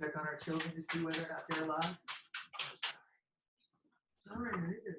check on our children to see whether or not they're alive? Oh, sorry. Sorry, I did.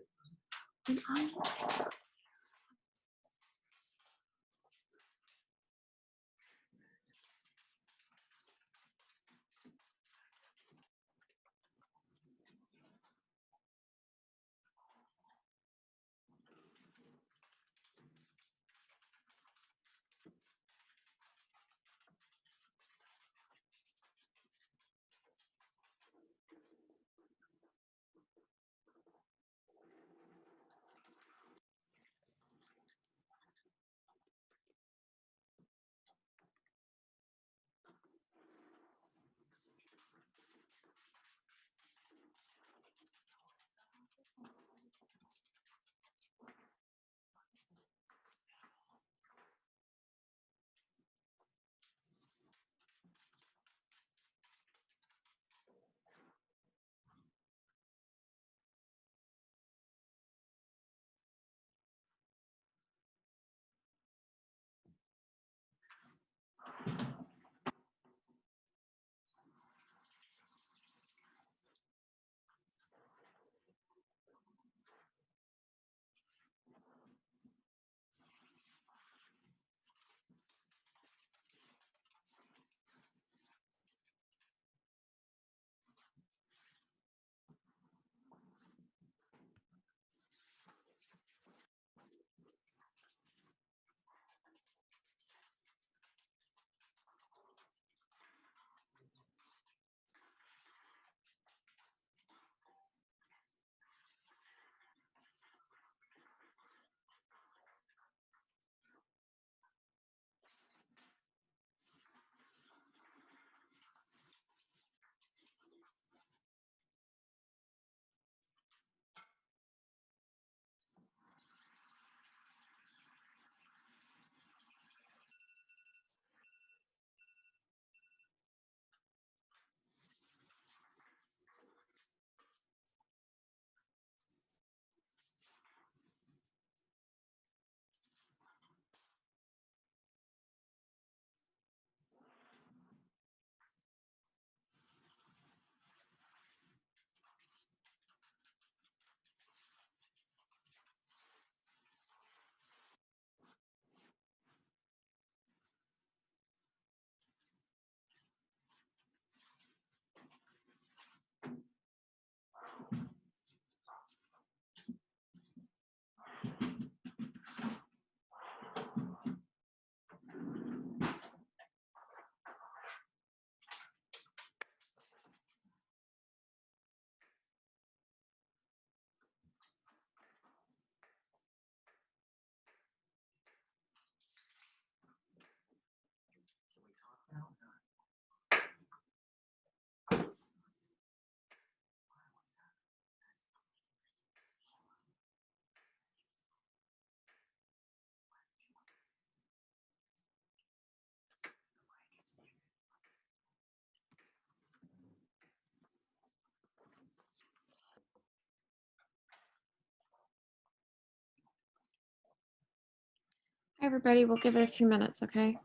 Everybody, we'll give it a few minutes, okay?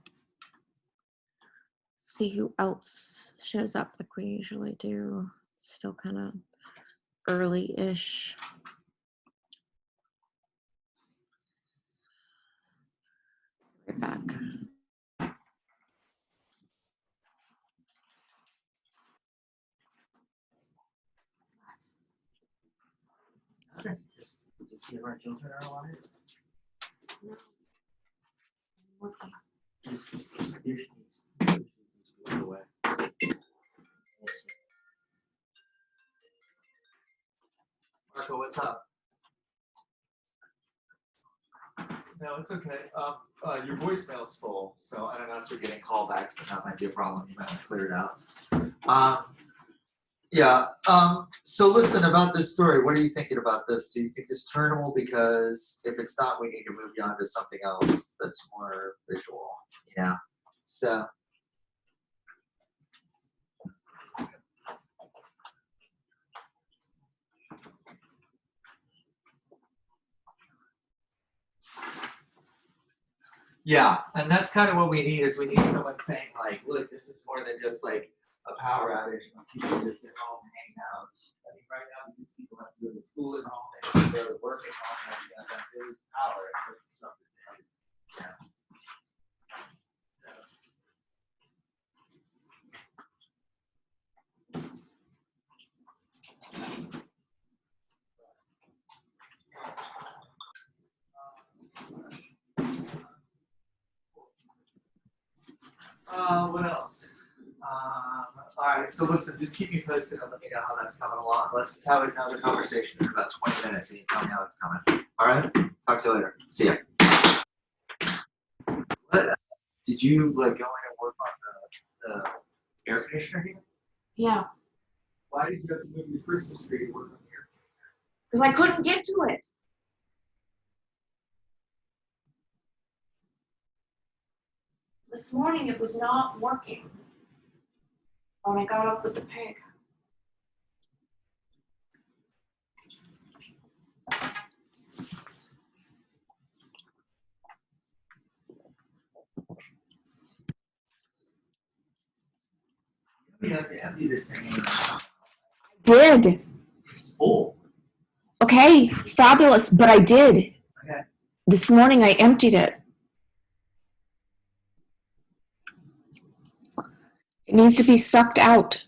See who else shows up like we usually do. Still kind of early-ish. Right back. Just see if our children are alive. Okay. Just here she needs to go away. Marco, what's up? No, it's okay. Your voicemail's full, so I don't know if you're getting callbacks, and that might be a problem. You might want to clear it out. Yeah. So listen about this story. What are you thinking about this? Do you think it's turnable? Because if it's not, we need to move you on to something else that's more visual. Yeah. So. Yeah, and that's kind of what we need is we need someone saying like, look, this is more than just like a power outage when people just at home hanging out. I mean, right now, these people have to go to school at home, they have to go to work at home, and that there is power, it's like disruptive to everything. Yeah. What else? All right, so listen, just keep me posted and let me know how that's coming along. Let's have another conversation in about 20 minutes and you tell me how it's coming. All right, talk to you later. See ya. What? Did you like go in and work on the air conditioner here? Yeah, Why did you have to move your Christmas tree to work on the air? because I couldn't get to it. This morning it was not working when I got up with the pig. You have to empty this thing anyway. Did. It's full. Okay, fabulous, but I did. Okay. This morning I emptied it. It needs to be sucked out.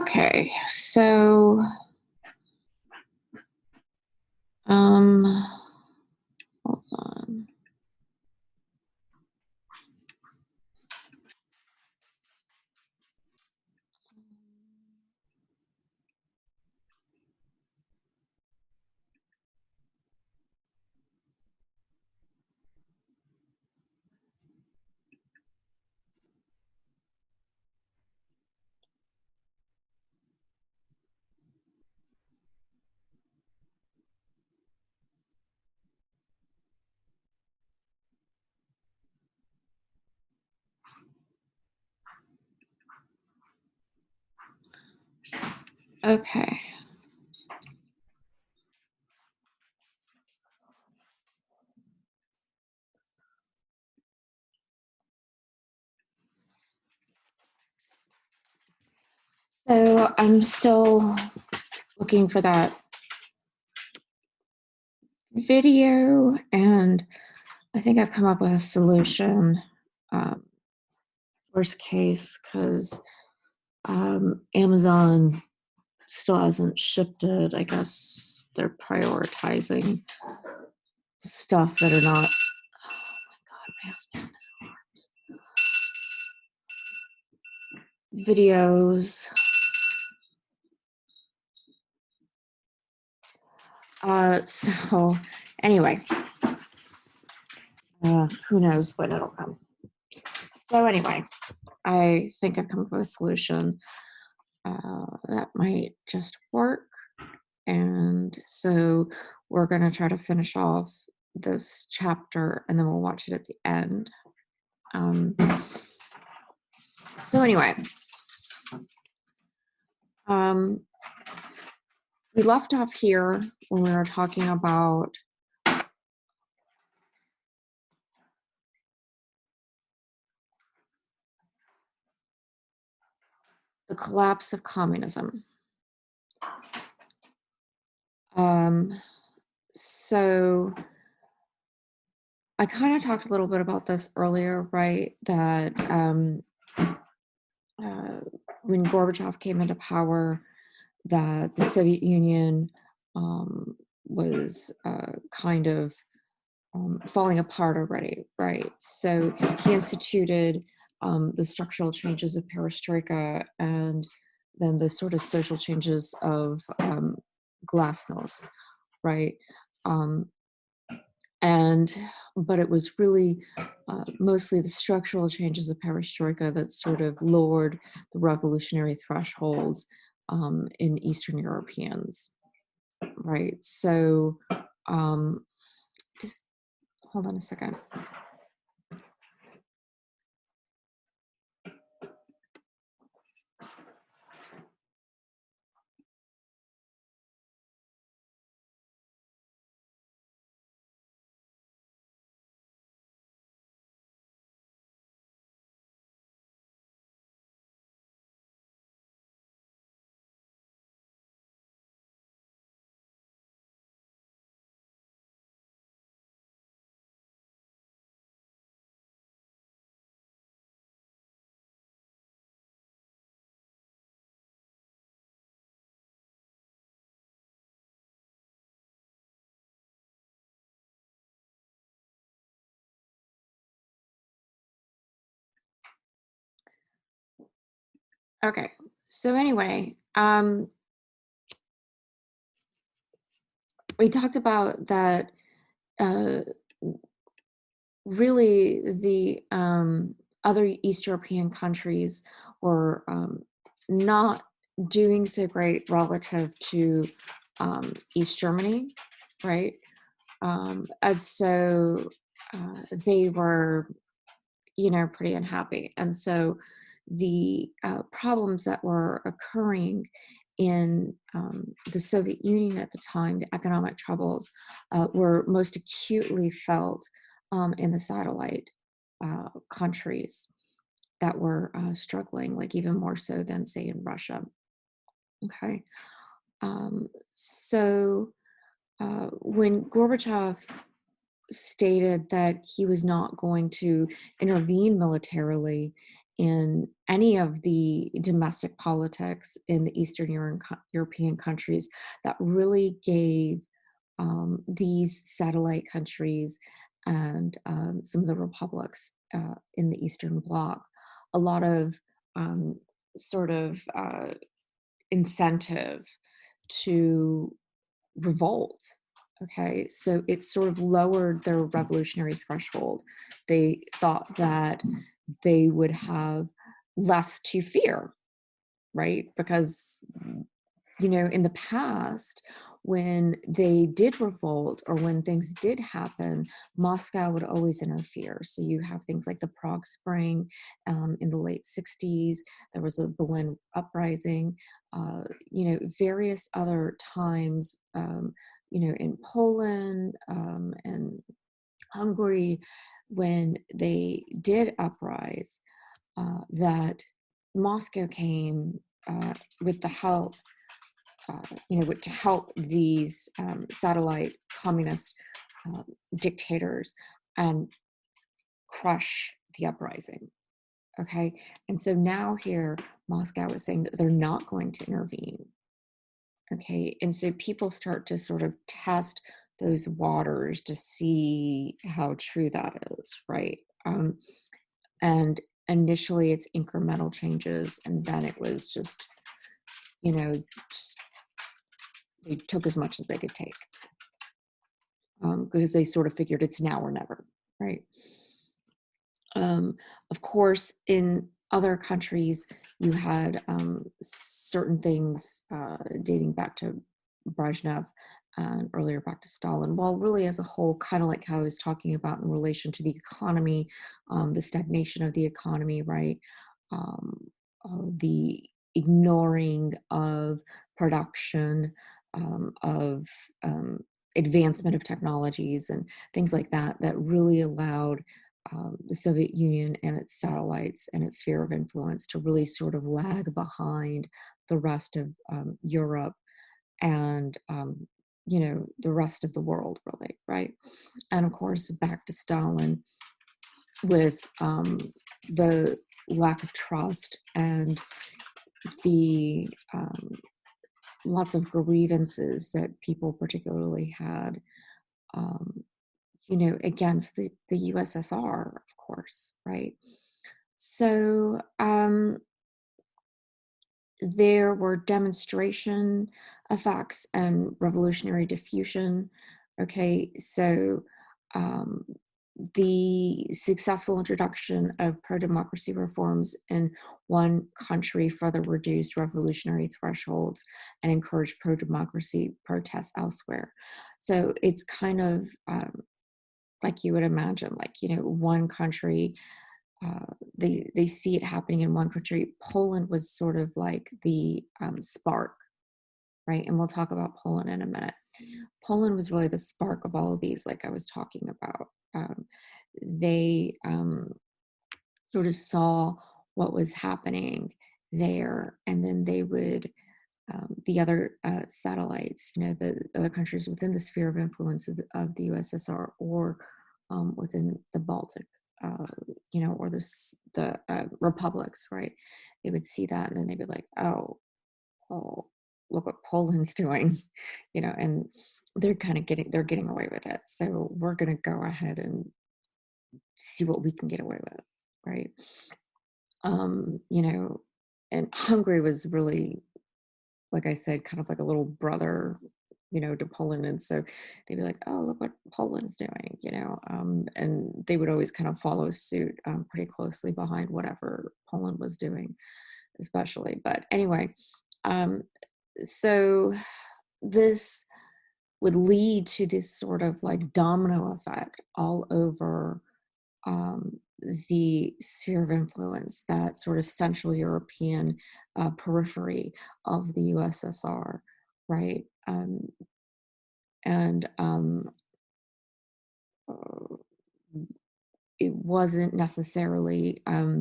Okay, so hold Okay. So I'm still looking for that video, and I think I've come up with a solution. Um, Worst case, because Amazon still hasn't shipped it. I guess they're prioritizing stuff that are not. Oh my God, my husband in his arms. Videos. So anyway, who knows when it'll come. So anyway, I think I've come up with a solution that might just work. And so we're going to try to finish off this chapter and then we'll watch it at the end. So anyway, we left off here when we were talking about the collapse of communism. So I kind of talked a little bit about this earlier, right? That when Gorbachev came into power, that the Soviet Union was kind of falling apart already, right? So he instituted the structural changes of perestroika and then the sort of social changes of glasnost, right? But it was really mostly the structural changes of perestroika that sort of lowered the revolutionary thresholds in Eastern Europeans, right? So just hold on a second. Okay, so anyway, we talked about that uh, really the other East European countries were not doing so great relative to East Germany, right? And so they were, pretty unhappy. And so the problems that were occurring in the Soviet Union at the time, the economic troubles, were most acutely felt in the satellite countries that were struggling, like even more so than, say, in Russia. Okay. So when Gorbachev stated that he was not going to intervene militarily in any of the domestic politics in the Eastern European countries, that really gave these satellite countries and some of the republics in the Eastern Bloc a lot of sort of incentive to revolt. Okay, so it sort of lowered their revolutionary threshold. They thought that they would have less to fear, right? Because, in the past, when they did revolt or when things did happen, Moscow would always interfere. So you have things like the Prague Spring in the late 60s. There was a Berlin uprising various other times, in Poland, and Hungary, when they did uprise, that Moscow came with the help, to help these satellite communist um, dictators and crush the uprising. Okay. And so now here, Moscow is saying that they're not going to intervene. Okay. And so people start to sort of test those waters to see how true that is, right? And initially it's incremental changes, and then it was just, just, they took as much as they could take, because they sort of figured it's now or never, right? Of course, in other countries, you had certain things dating back to Brezhnev and earlier back to Stalin. Well, really, as a whole, kind of like how I was talking about in relation to the economy, the stagnation of the economy, right? Um, the ignoring of production, of advancement of technologies and things like that, that really allowed the Soviet Union and its satellites and its sphere of influence to really sort of lag behind the rest of Europe and the rest of the world, really, right? And of course, back to Stalin with the lack of trust and the lots of grievances that people particularly had, um, against the USSR, of course, right? So there were demonstration effects and revolutionary diffusion. Okay, so um, the successful introduction of pro-democracy reforms in one country further reduced revolutionary thresholds and encouraged pro-democracy protests elsewhere. So it's kind of like you would imagine, like, one country, they see it happening in one country. Poland was sort of like the spark, right? And we'll talk about Poland in a minute. Poland was really the spark of all of these, like I was talking about. They sort of saw what was happening there, and then they would, the other satellites, the other countries within the sphere of influence of the USSR, or within the Baltic, or the republics, right? They would see that, and then they'd be like, oh, look what Poland's doing, and they're kind of they're getting away with it. So we're going to go ahead and see what we can get away with, right? Um, you know, and Hungary was really, like I said, kind of like a little brother, to Poland. And so they'd be like, oh, look what Poland's doing, and they would always kind of follow suit pretty closely behind whatever Poland was doing, especially. But anyway, um, so this would lead to this sort of like domino effect all over um, the sphere of influence, that sort of Central European periphery of the USSR, right? And uh, it wasn't necessarily uh,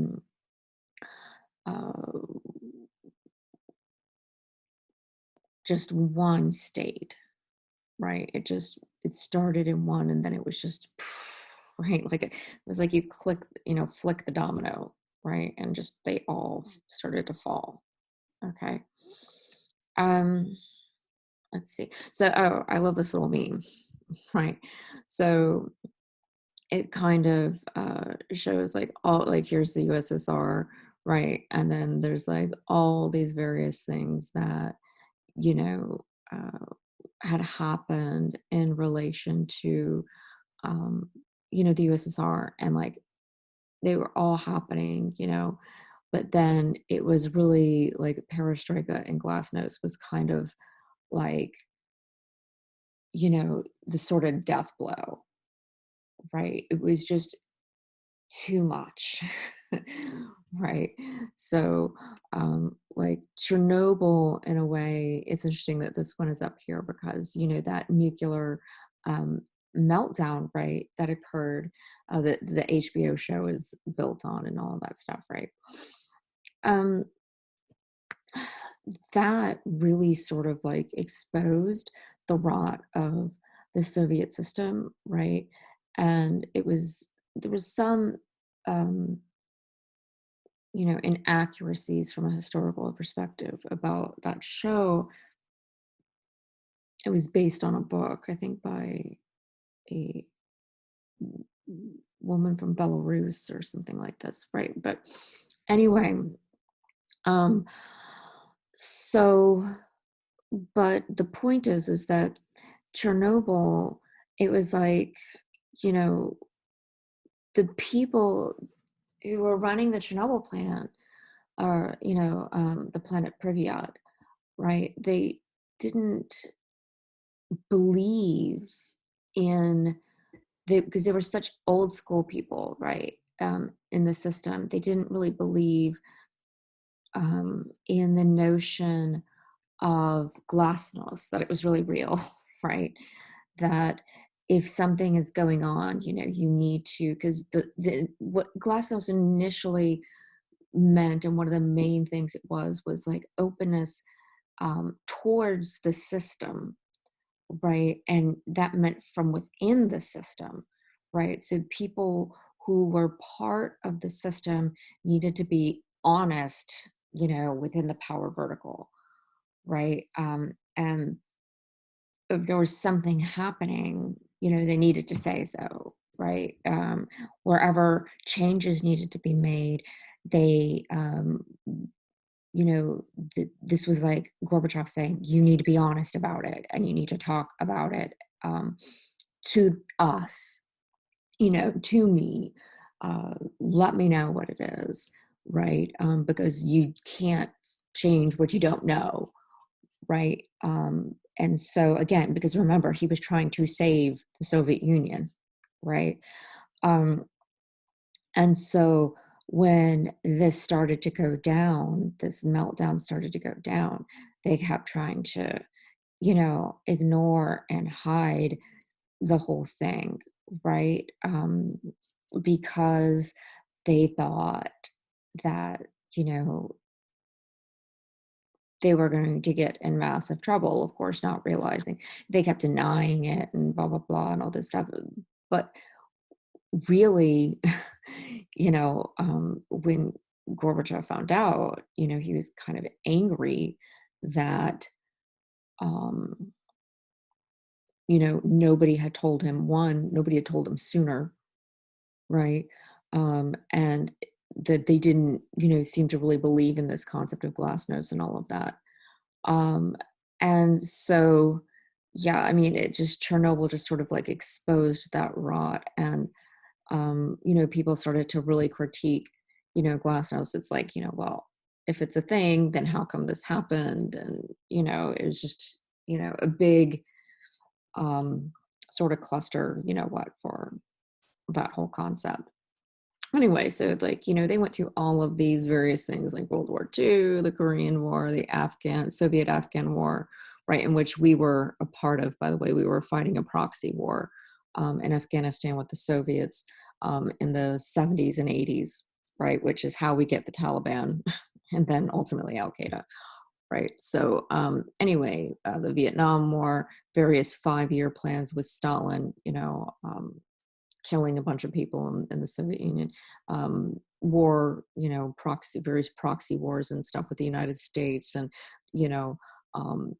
just one state, right? It started in one, and then it was just right, like it was like you flick the domino, right, and just they all started to fall. Okay. Um, let's see. So, oh, I love this little meme, right? So it kind of shows like all, like, here's the USSR, right? And then there's like all these various things that, you know, uh, had happened in relation to, um, the USSR, and like they were all happening, but then it was really like perestroika and glasnost was kind of like, the sort of death blow, right? It was just too much. Right. So like Chernobyl, in a way, it's interesting that this one is up here because, that nuclear um, meltdown, right, that occurred, that the HBO show is built on and all of that stuff, right? Um, that really sort of like exposed the rot of the Soviet system, right? And there was some, um, inaccuracies from a historical perspective about that show. It was based on a book, I think, by a woman from Belarus or something like this, right? But anyway, um, so, but the point is that Chernobyl, it was like, you know, the people who were running the Chernobyl plant are, the planet Pripyat, right? They didn't believe in because they were such old school people, right? In the system, they didn't really believe in the notion of glasnost, that it was really real, right? That if something is going on, you need to, because the what glasnost initially meant, and one of the main things it was like openness towards the system, right? And that meant from within the system, right? So people who were part of the system needed to be honest, within the power vertical, right? And if there was something happening, they needed to say so, right? Wherever changes needed to be made, they this was like Gorbachev saying, you need to be honest about it and you need to talk about it to us, to me. Let me know what it is, right? Because you can't change what you don't know, right? And so, again, because remember, he was trying to save the Soviet Union, right? Um, and so when this started to go down, this meltdown started to go down, they kept trying to, ignore and hide the whole thing, right? Because they thought that, you know, they were going to get in massive trouble, of course, not realizing they kept denying it and blah, blah, blah, and all this stuff. But really, when Gorbachev found out, he was kind of angry that, um, nobody had told him, nobody had told him sooner, right? And that they didn't, seem to really believe in this concept of glasnost and all of that. Um, and so, yeah, I mean, it just Chernobyl just sort of like exposed that rot, and people started to really critique, glasnost. It's like, well, if it's a thing, then how come this happened? And it was just, a big um, sort of cluster, for that whole concept. Anyway, so like, they went through all of these various things like World War II, the Korean War, the Soviet Afghan War, right, in which we were a part of. By the way, we were fighting a proxy war in Afghanistan with the Soviets in the 70s and 80s, right, which is how we get the Taliban and then ultimately Al Qaeda, right? So anyway, the Vietnam War, various 5-year plans with Stalin, killing a bunch of people in the Soviet Union, war, various proxy wars and stuff with the United States, and, you know, um,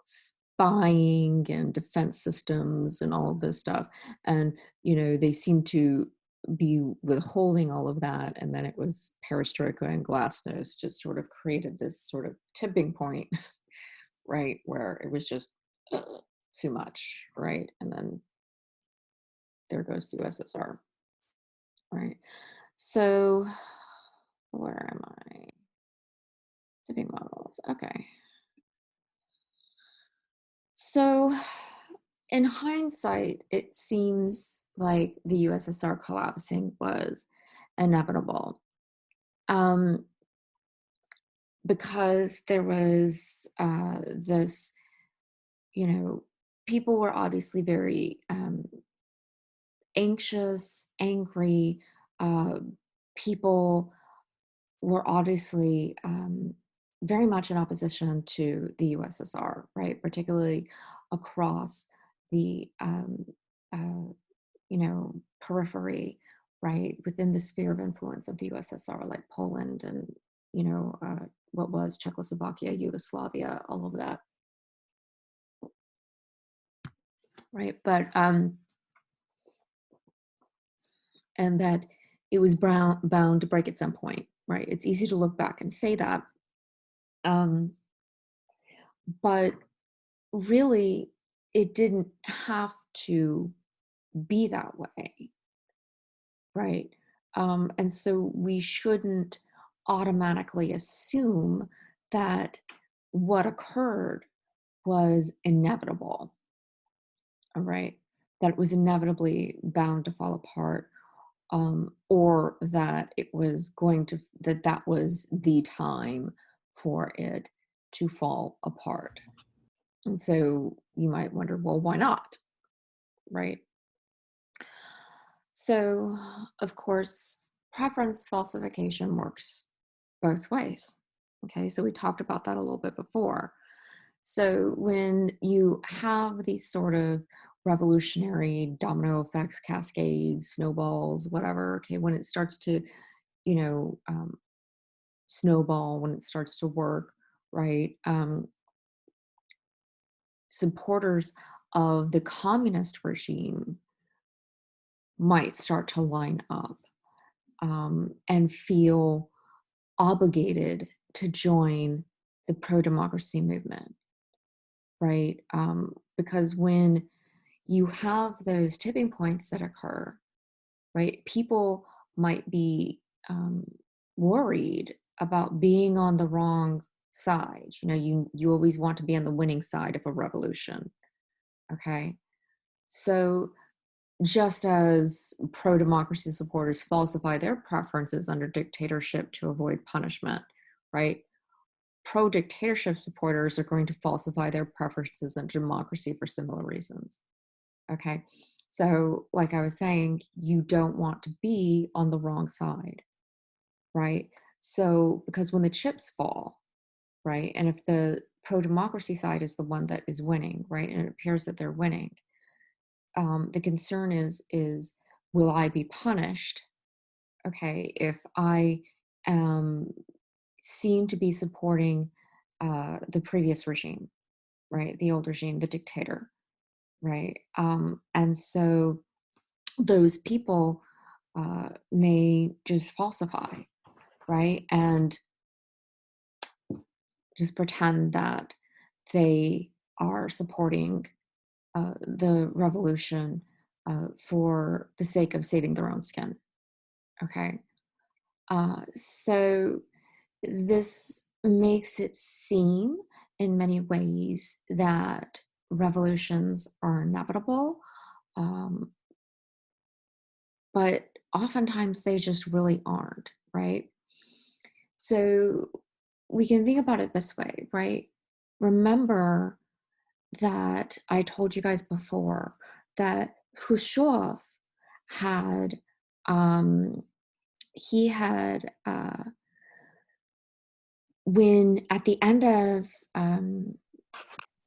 spying and defense systems and all of this stuff. And, they seem to be withholding all of that. And then it was perestroika and glasnost just sort of created this sort of tipping point, right, where it was just too much, right? And then there goes the USSR. Right. So where am I? Tipping models. Okay. So in hindsight, it seems like the USSR collapsing was inevitable. Um, because there was this, people were obviously very anxious, angry. Uh, People were obviously very much in opposition to the USSR, right? Particularly across the periphery, right, within the sphere of influence of the USSR, like Poland and what was Czechoslovakia, Yugoslavia, all of that, right? But and that it was bound to break at some point, right? It's easy to look back and say that, but really, it didn't have to be that way, right? And so we shouldn't automatically assume that what occurred was inevitable, all right? That it was inevitably bound to fall apart, or that it was that was the time for it to fall apart. And so you might wonder, well, why not? Right? So, of course, preference falsification works both ways. Okay, so we talked about that a little bit before. So, when you have these sort of revolutionary domino effects, cascades, snowballs, whatever, okay, when it starts to, you know, um, snowball, when it starts to work, right? Supporters of the communist regime might start to line up and feel obligated to join the pro-democracy movement, right? Because when you have those tipping points that occur, right, people might be worried about being on the wrong side. You always want to be on the winning side of a revolution, okay? So just as pro-democracy supporters falsify their preferences under dictatorship to avoid punishment, right? Pro-dictatorship supporters are going to falsify their preferences under democracy for similar reasons. Okay. So, like I was saying, you don't want to be on the wrong side, right? So, because when the chips fall, right, and if the pro-democracy side is the one that is winning, right, and it appears that they're winning, the concern is will I be punished, okay, if I am seen to be supporting the previous regime, right, the old regime, the dictator, right? And so those people may just falsify, right, and just pretend that they are supporting the revolution for the sake of saving their own skin. Okay. So this makes it seem in many ways that revolutions are inevitable, um, but oftentimes they just really aren't, right? So we can think about it this way, right? Remember that I told you guys before that Khrushchev had, he had, when at the end of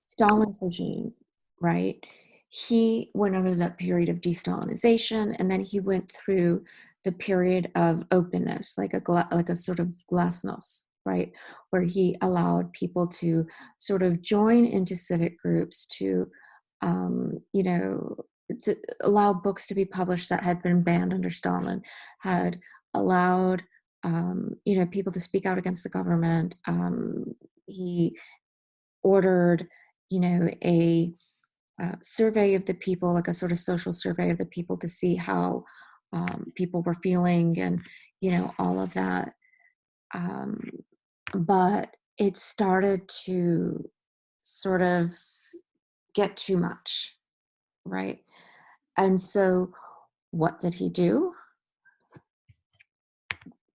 Stalin's regime, right? He went under that period of de-Stalinization, and then he went through the period of openness, like a sort of glasnost, right, where he allowed people to sort of join into civic groups to, you know, to allow books to be published that had been banned under Stalin, had allowed, people to speak out against the government. He ordered, a survey of the people, like a sort of social survey of the people to see how people were feeling and, all of that. Um, but it started to sort of get too much, right? And so what did he do,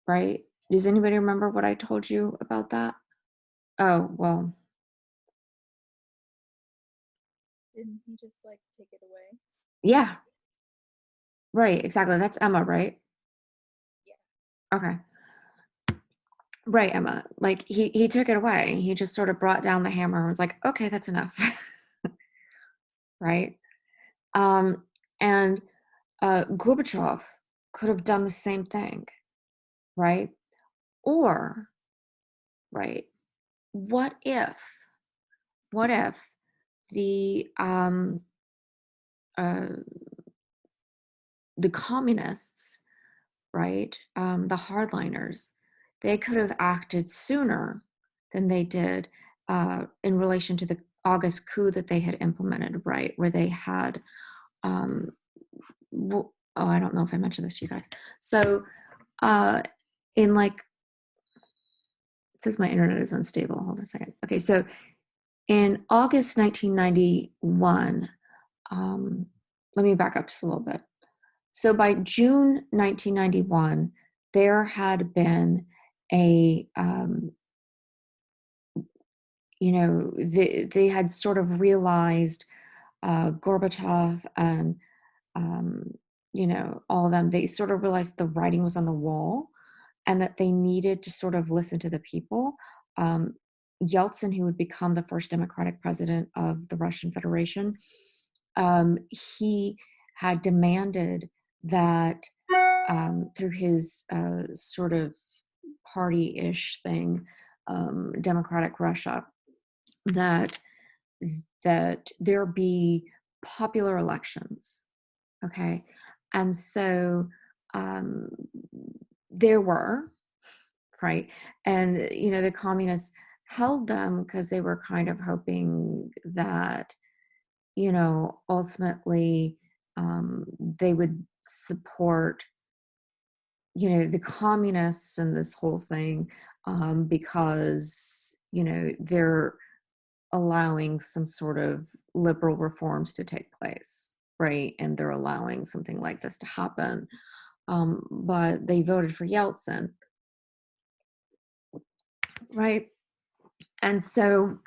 right? Does anybody remember what I told you about that? Oh, well, Didn't he just like take it away? yeah, right, exactly. That's Emma, right? Yeah. Okay. Right, Emma. Like he took it away. He just sort of brought down the hammer and was like, okay, that's enough. Right? Um, and Gorbachev could have done the same thing, right? Or, right, what if, what if the uh, the communists, right, the hardliners, they could have acted sooner than they did in relation to the August coup that they had implemented, right, where they had, um, oh, I don't know if I mentioned this to you guys. So, uh, in like, it says my internet is unstable. Hold on a second. Okay, so in August 1991, um, let me back up just a little bit. So by June 1991, there had been a, they had sort of realized Gorbachev and, um, all of them, they sort of realized the writing was on the wall and that they needed to sort of listen to the people. Um, Yeltsin, who would become the first democratic president of the Russian Federation, he had demanded that through his sort of party-ish thing, Democratic Russia, that there be popular elections. Okay, and so um, there were, right, and the communists held them because they were kind of hoping that ultimately they would support the communists and this whole thing, because they're allowing some sort of liberal reforms to take place, right, and they're allowing something like this to happen, but they voted for Yeltsin, right? And so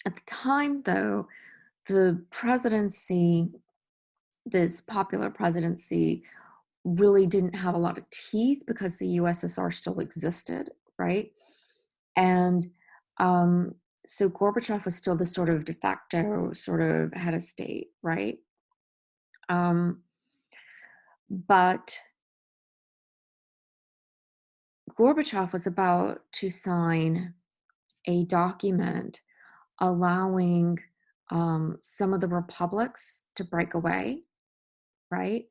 at the time, though, the presidency, this popular presidency, really didn't have a lot of teeth because the USSR still existed, right? And so Gorbachev was still the sort of de facto sort of head of state, right? Um, but Gorbachev was about to sign a document allowing some of the republics to break away, right?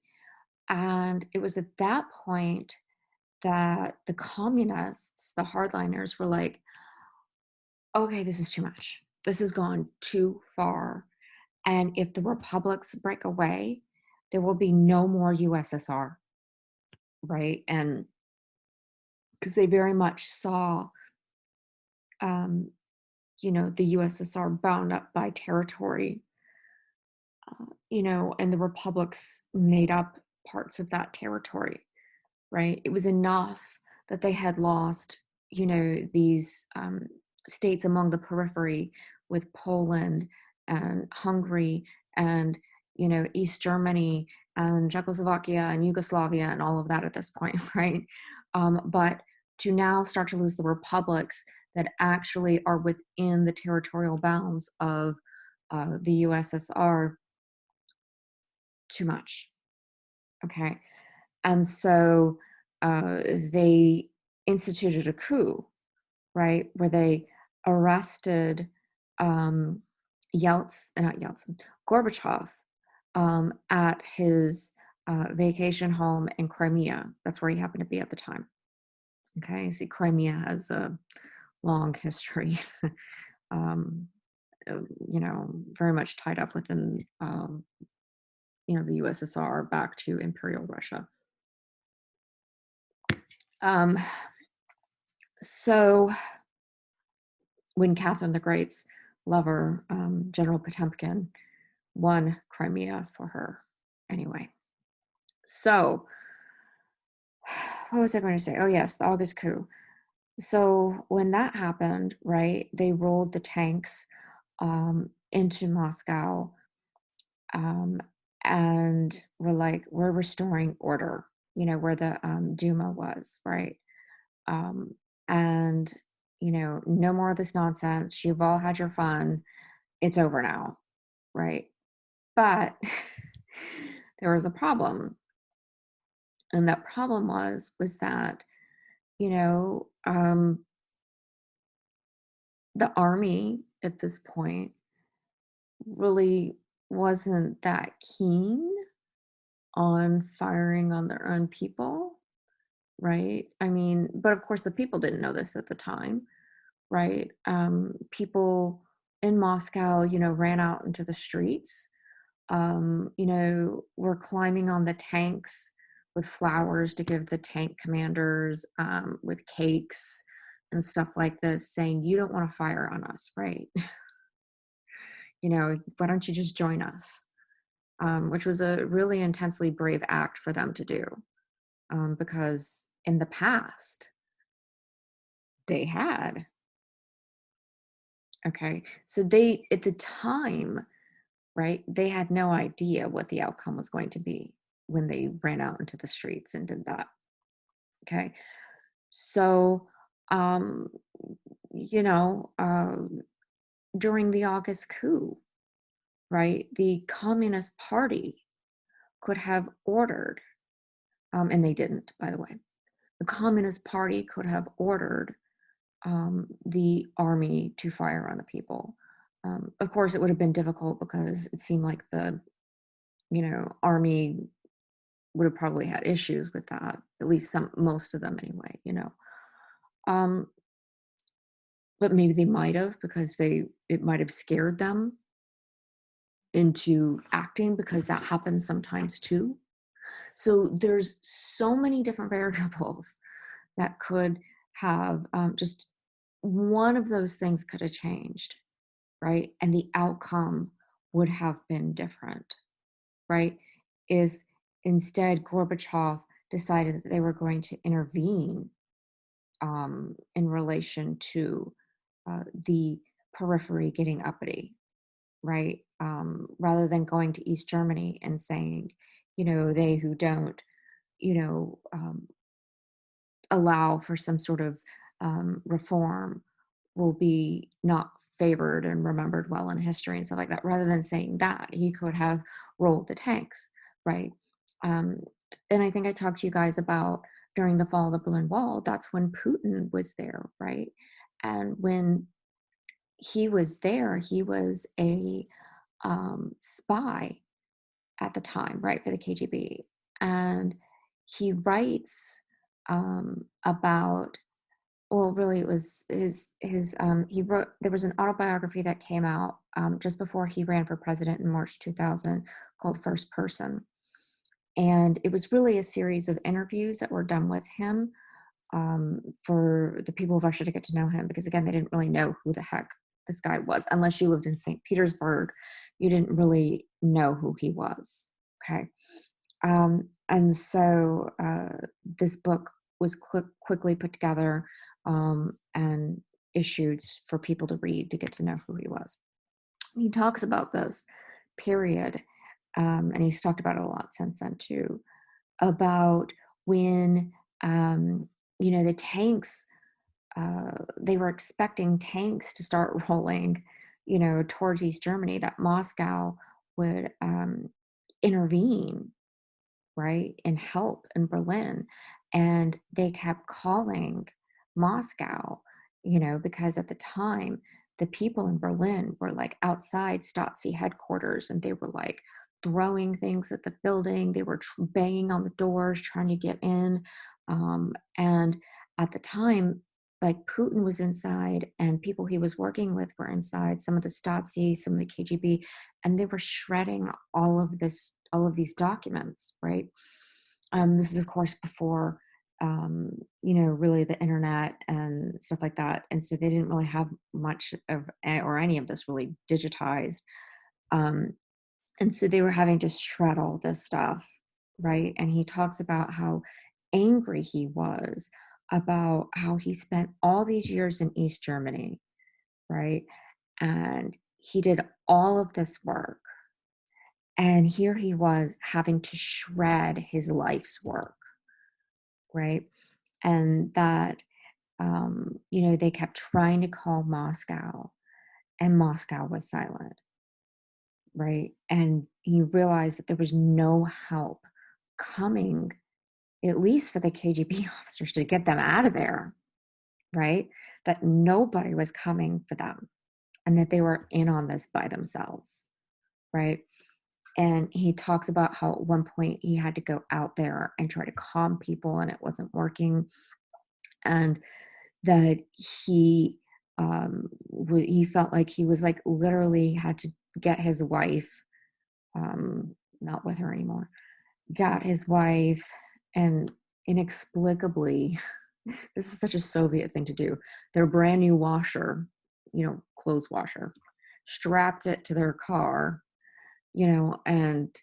And it was at that point that the communists, the hardliners, were like, okay, this is too much. This has gone too far. And if the republics break away, there will be no more USSR, right? And because they very much saw, um, the USSR bound up by territory, and the republics made up parts of that territory, right? It was enough that they had lost, these states among the periphery with Poland and Hungary and, East Germany and Czechoslovakia and Yugoslavia and all of that at this point, right? But to now start to lose the republics that actually are within the territorial bounds of the USSR, too much. Okay. And so they instituted a coup, right, where they arrested um, not Yeltsin, Gorbachev, at his vacation home in Crimea. That's where he happened to be at the time. Okay, see, Crimea has a long history, um, very much tied up within, the USSR back to Imperial Russia. Um, so when Catherine the Great's lover, General Potemkin, won Crimea for her. Anyway, so what was I going to say? Oh, yes, the August coup. So when that happened, right, they rolled the tanks into Moscow, um, and were like, we're restoring order, where the Duma was, right? Um, and, no more of this nonsense. You've all had your fun. It's over now, right? But there was a problem. And that problem was that, you know, um, the army at this point really wasn't that keen on firing on their own people, right? I mean, but of course, the people didn't know this at the time, right? People in Moscow, ran out into the streets, were climbing on the tanks with flowers to give the tank commanders, with cakes and stuff like this, saying, you don't want to fire on us, right? Why don't you just join us? Which was a really intensely brave act for them to do, because in the past they had. Okay. So they, at the time, right, they had no idea what the outcome was going to be when they ran out into the streets and did that. Okay. So, um, you know, um, during the August coup, right, the Communist Party could have ordered, and they didn't, by the way, the Communist Party could have ordered the army to fire on the people. Of course, it would have been difficult because it seemed like the, army would have probably had issues with that, at least most of them anyway. Um, but maybe they might have, because it might have scared them into acting, because that happens sometimes too. So there's so many different variables that could have, just one of those things could have changed, right? And the outcome would have been different, right? If instead Gorbachev decided that they were going to intervene, in relation to the periphery getting uppity, right? Rather than going to East Germany and saying, they who don't, you know, um, allow for some sort of reform will be not favored and remembered well in history and stuff like that. Rather than saying that, he could have rolled the tanks, right? Um, and I think I talked to you guys about during the fall of the Berlin Wall, that's when Putin was there, right? And when he was there, he was a spy at the time, right, for the KGB. And he writes about, well, really it was he wrote, there was an autobiography that came out just before he ran for president in March 2000, called First Person. And it was really a series of interviews that were done with him, for the people of Russia to get to know him, because again, they didn't really know who the heck this guy was. Unless you lived in St. Petersburg, you didn't really know who he was. Okay. And so this book was quickly put together, and issued for people to read to get to know who he was. He talks about this period, and he's talked about it a lot since then too, about when, the tanks, they were expecting tanks to start rolling, towards East Germany, that Moscow would intervene, right, and help in Berlin. And they kept calling Moscow, because at the time, the people in Berlin were like outside Stasi headquarters, and they were like throwing things at the building. They were banging on the doors, trying to get in. And at the time, like Putin was inside, and people he was working with were inside, some of the Stasi, some of the KGB, and they were shredding all of these documents, right? This is of course before, really the internet and stuff like that, and so they didn't really have much of or any of this really digitized, um, and so they were having to shred all this stuff, right? And he talks about how angry he was about how he spent all these years in East Germany, right? And he did all of this work. And here he was having to shred his life's work, right? And that, they kept trying to call Moscow, and Moscow was silent, right? And he realized that there was no help coming, at least for the KGB officers, to get them out of there, right? That nobody was coming for them and that they were in on this by themselves, right? And he talks about how at one point he had to go out there and try to calm people and it wasn't working. And that he felt like he was like literally had to get his wife, not with her anymore, got his wife and inexplicably, this is such a Soviet thing to do, their brand new washer, clothes washer, strapped it to their car, and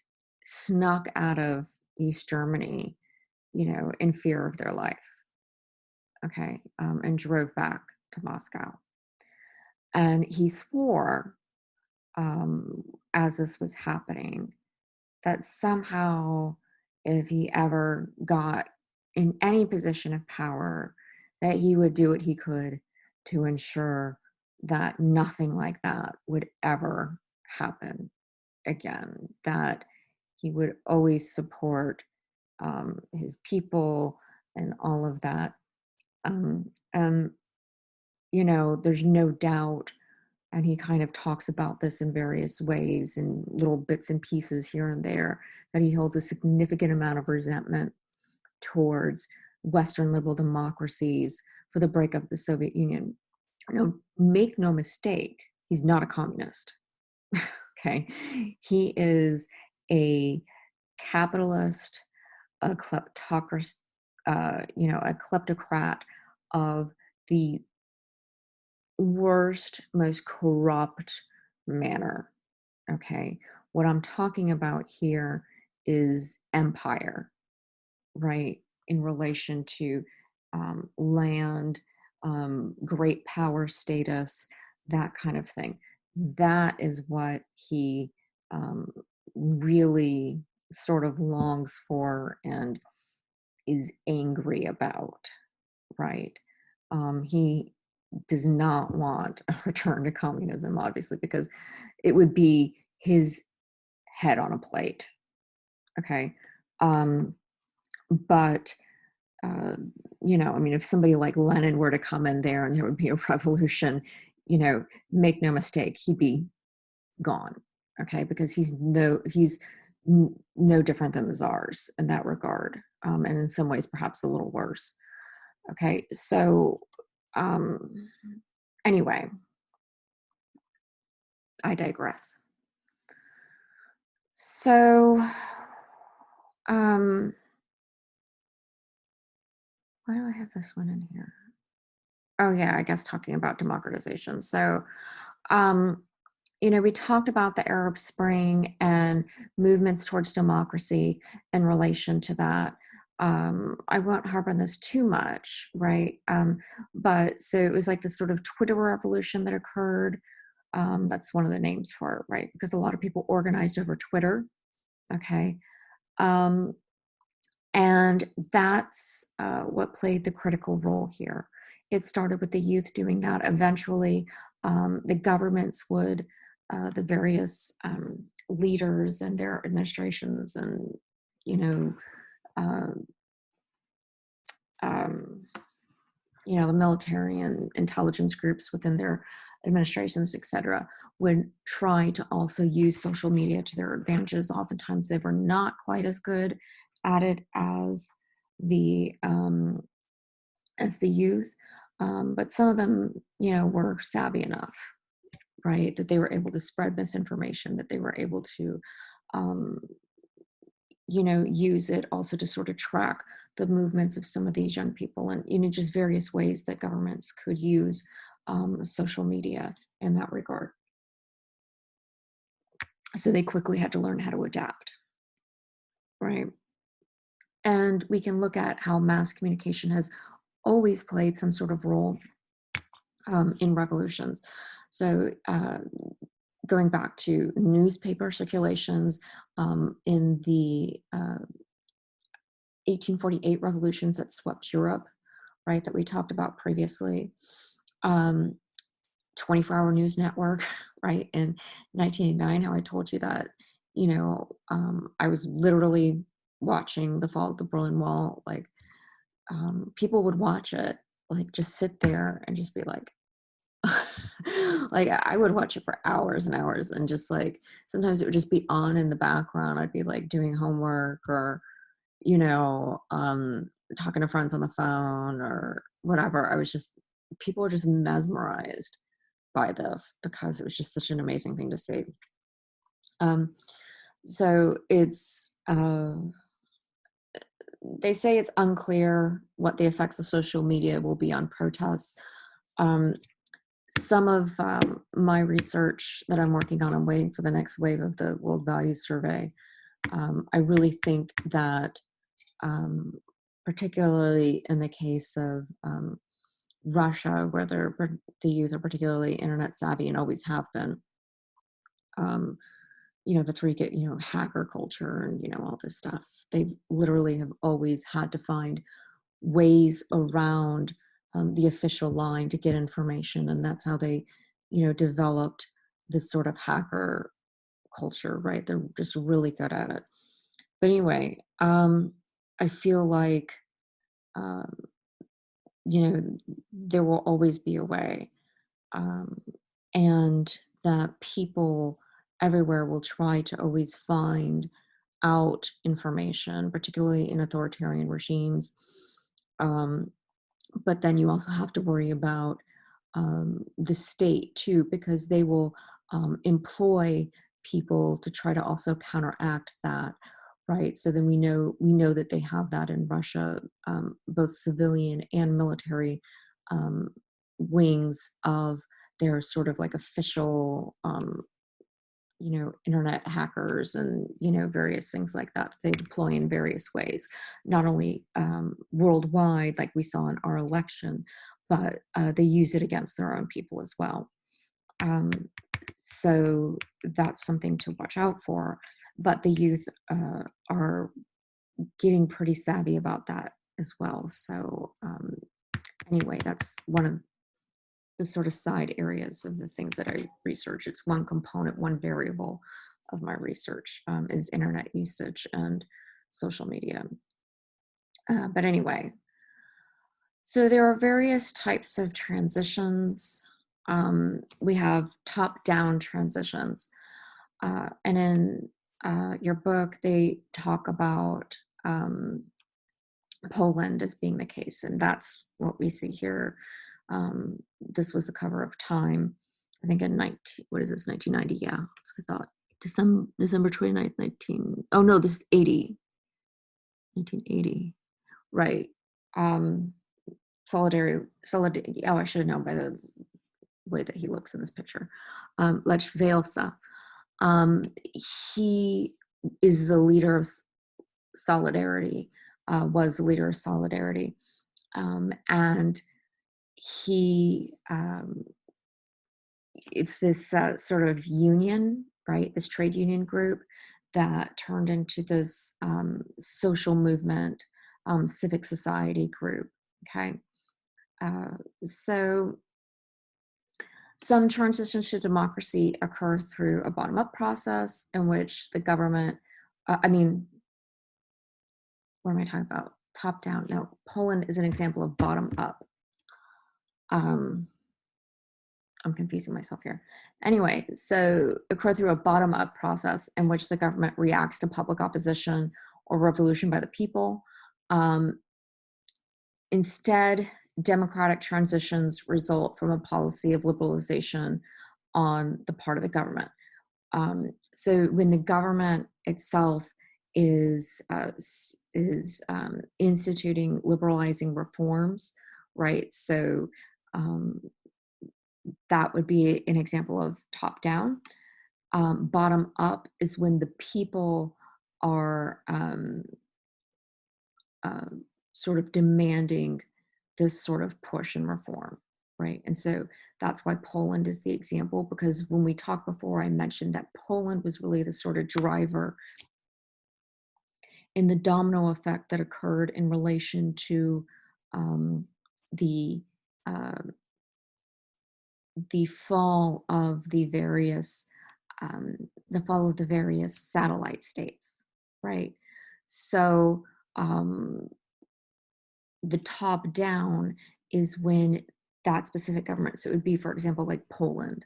snuck out of East Germany, in fear of their life. Okay. And drove back to Moscow. And he swore, um, as this was happening, that somehow if he ever got in any position of power, that he would do what he could to ensure that nothing like that would ever happen again, that he would always support, his people and all of that. And, there's no doubt, and he kind of talks about this in various ways in little bits and pieces here and there, that he holds a significant amount of resentment towards Western liberal democracies for the breakup of the Soviet Union. No, make no mistake, he's not a communist. Okay. He is a capitalist, a kleptocrat, a kleptocrat of the worst, most corrupt manner. Okay. What I'm talking about here is empire, right? In relation to land, great power status, that kind of thing. That is what he really sort of longs for and is angry about, right? He does not want a return to communism, obviously, because it would be his head on a plate. Okay. Um, but, I mean, if somebody like Lenin were to come in there and there would be a revolution, make no mistake, he'd be gone. Okay. Because no different than the czars in that regard. And in some ways, perhaps a little worse. Okay. So, um, anyway, I digress. So, um, why do I have this one in here? Oh yeah, I guess talking about democratization. So, um, we talked about the Arab Spring and movements towards democracy in relation to that. I won't harp on this too much, right? But so it was like this sort of Twitter revolution that occurred. That's one of the names for it, right? Because a lot of people organized over Twitter. Okay. Um, and that's what played the critical role here. It started with the youth doing that. Eventually, the governments would, the various leaders and their administrations and, you know, uh, um, the military and intelligence groups within their administrations, et cetera, would try to also use social media to their advantages. Oftentimes, they were not quite as good at it the um, as the youth, but some of them, were savvy enough, right, that they were able to spread misinformation, that they were able to um, use it also to sort of track the movements of some of these young people and, just various ways that governments could use social media in that regard. So they quickly had to learn how to adapt, right? And we can look at how mass communication has always played some sort of role in revolutions. So going back to newspaper circulations in the 1848 revolutions that swept Europe, right, that we talked about previously. 24-hour news network, right, in 1989, how I told you that, I was literally watching the fall of the Berlin Wall. Like, people would watch it, like, just sit there and just be like, like, I would watch it for hours and hours, and just like, sometimes it would just be on in the background. I'd be like doing homework, or, talking to friends on the phone or whatever. People were just mesmerized by this because it was just such an amazing thing to see. So they say it's unclear what the effects of social media will be on protests. Some of my research that I'm working on, I'm waiting for the next wave of the World Values Survey. I really think that, particularly in the case of Russia, where the youth are particularly internet savvy and always have been, that's where you get, hacker culture and, all this stuff. They literally have always had to find ways around the official line to get information. And that's how they, developed this sort of hacker culture, right? They're just really good at it. But anyway, I feel like, um, there will always be a way. Um, and that people everywhere will try to always find out information, particularly in authoritarian regimes. Um, but then you also have to worry about the state too, because they will employ people to try to also counteract that, right? So then we know that they have that in Russia, both civilian and military um, wings of their sort of like official internet hackers and, various things like that they deploy in various ways, not only worldwide, like we saw in our election, but they use it against their own people as well. Um, so that's something to watch out for. But the youth are getting pretty savvy about that as well. So anyway, that's one of the sort of side areas of the things that I research. It's one component, one variable of my research is internet usage and social media. But anyway, so there are various types of transitions. We have top-down transitions. And in your book, they talk about Poland as being the case, and that's what we see here. This was the cover of Time, I think in 1990, yeah, so I thought December 29th, oh no, this is 1980, right. Solidarity, oh, I should have known by the way that he looks in this picture. Lech Walesa, he is the leader of Solidarity, was the leader of Solidarity, and he it's this sort of union, right, this trade union group that turned into this social movement, civic society group. Okay, so some transitions to democracy occur through a bottom-up process in which the government, what am I talking about? Top-down. No, Poland is an example of bottom-up. I'm confusing myself here. Anyway, so occur through a bottom-up process in which the government reacts to public opposition or revolution by the people. Instead, democratic transitions result from a policy of liberalization on the part of the government. So when the government itself is instituting liberalizing reforms, right? So that would be an example of top down. Bottom up is when the people are sort of demanding this sort of push and reform, right? And so that's why Poland is the example, because when we talked before, I mentioned that Poland was really the sort of driver in the domino effect that occurred in relation to um, the uh, the fall of the various satellite states, right? So um, the top down is when that specific government, so it would be, for example, like Poland,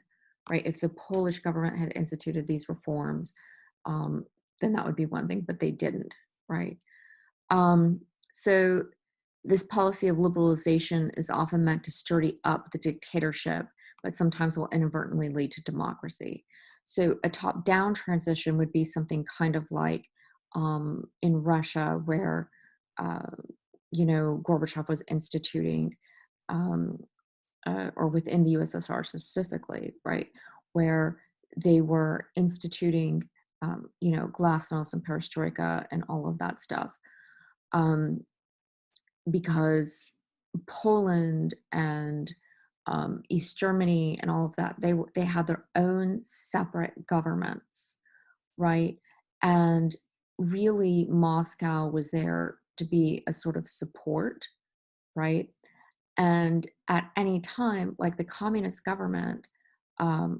right? If the Polish government had instituted these reforms, um, then that would be one thing, but they didn't, right? Um, so this policy of liberalization is often meant to sturdy up the dictatorship, but sometimes will inadvertently lead to democracy. So a top-down transition would be something kind of like in Russia, where uh, Gorbachev was instituting, um, or within the USSR specifically, right, where they were instituting, glasnost and perestroika and all of that stuff. Um, because Poland and East Germany and all of that, they had their own separate governments, right? And really, Moscow was there to be a sort of support, right? And at any time, like the communist government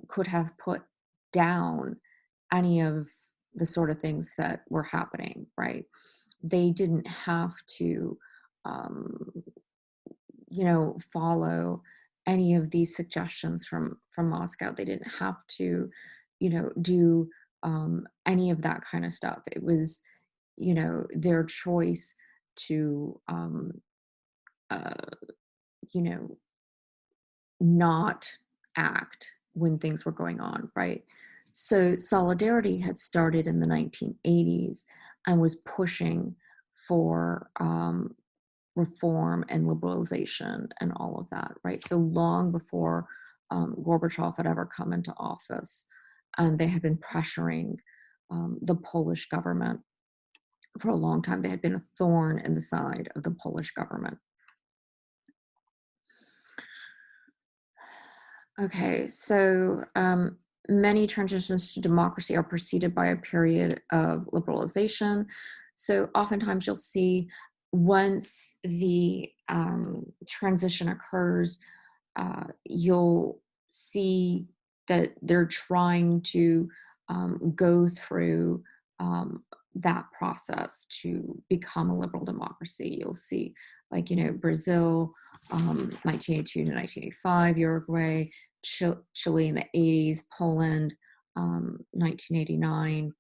could have put down any of the sort of things that were happening, right? They didn't have to, um, follow any of these suggestions from Moscow. They didn't have to, do any of that kind of stuff. It was, their choice to, uh, you know, not act when things were going on, right? So Solidarity had started in the 1980s and was pushing for reform and liberalization and all of that, right? So long before Gorbachev had ever come into office, and they had been pressuring the Polish government for a long time. They had been a thorn in the side of the Polish government. Okay, so many transitions to democracy are preceded by a period of liberalization. So oftentimes you'll see, once the transition occurs, you'll see that they're trying to go through that process to become a liberal democracy. You'll see, like, Brazil, 1982 to 1985, Uruguay, Chile in the 80s, Poland, 1989,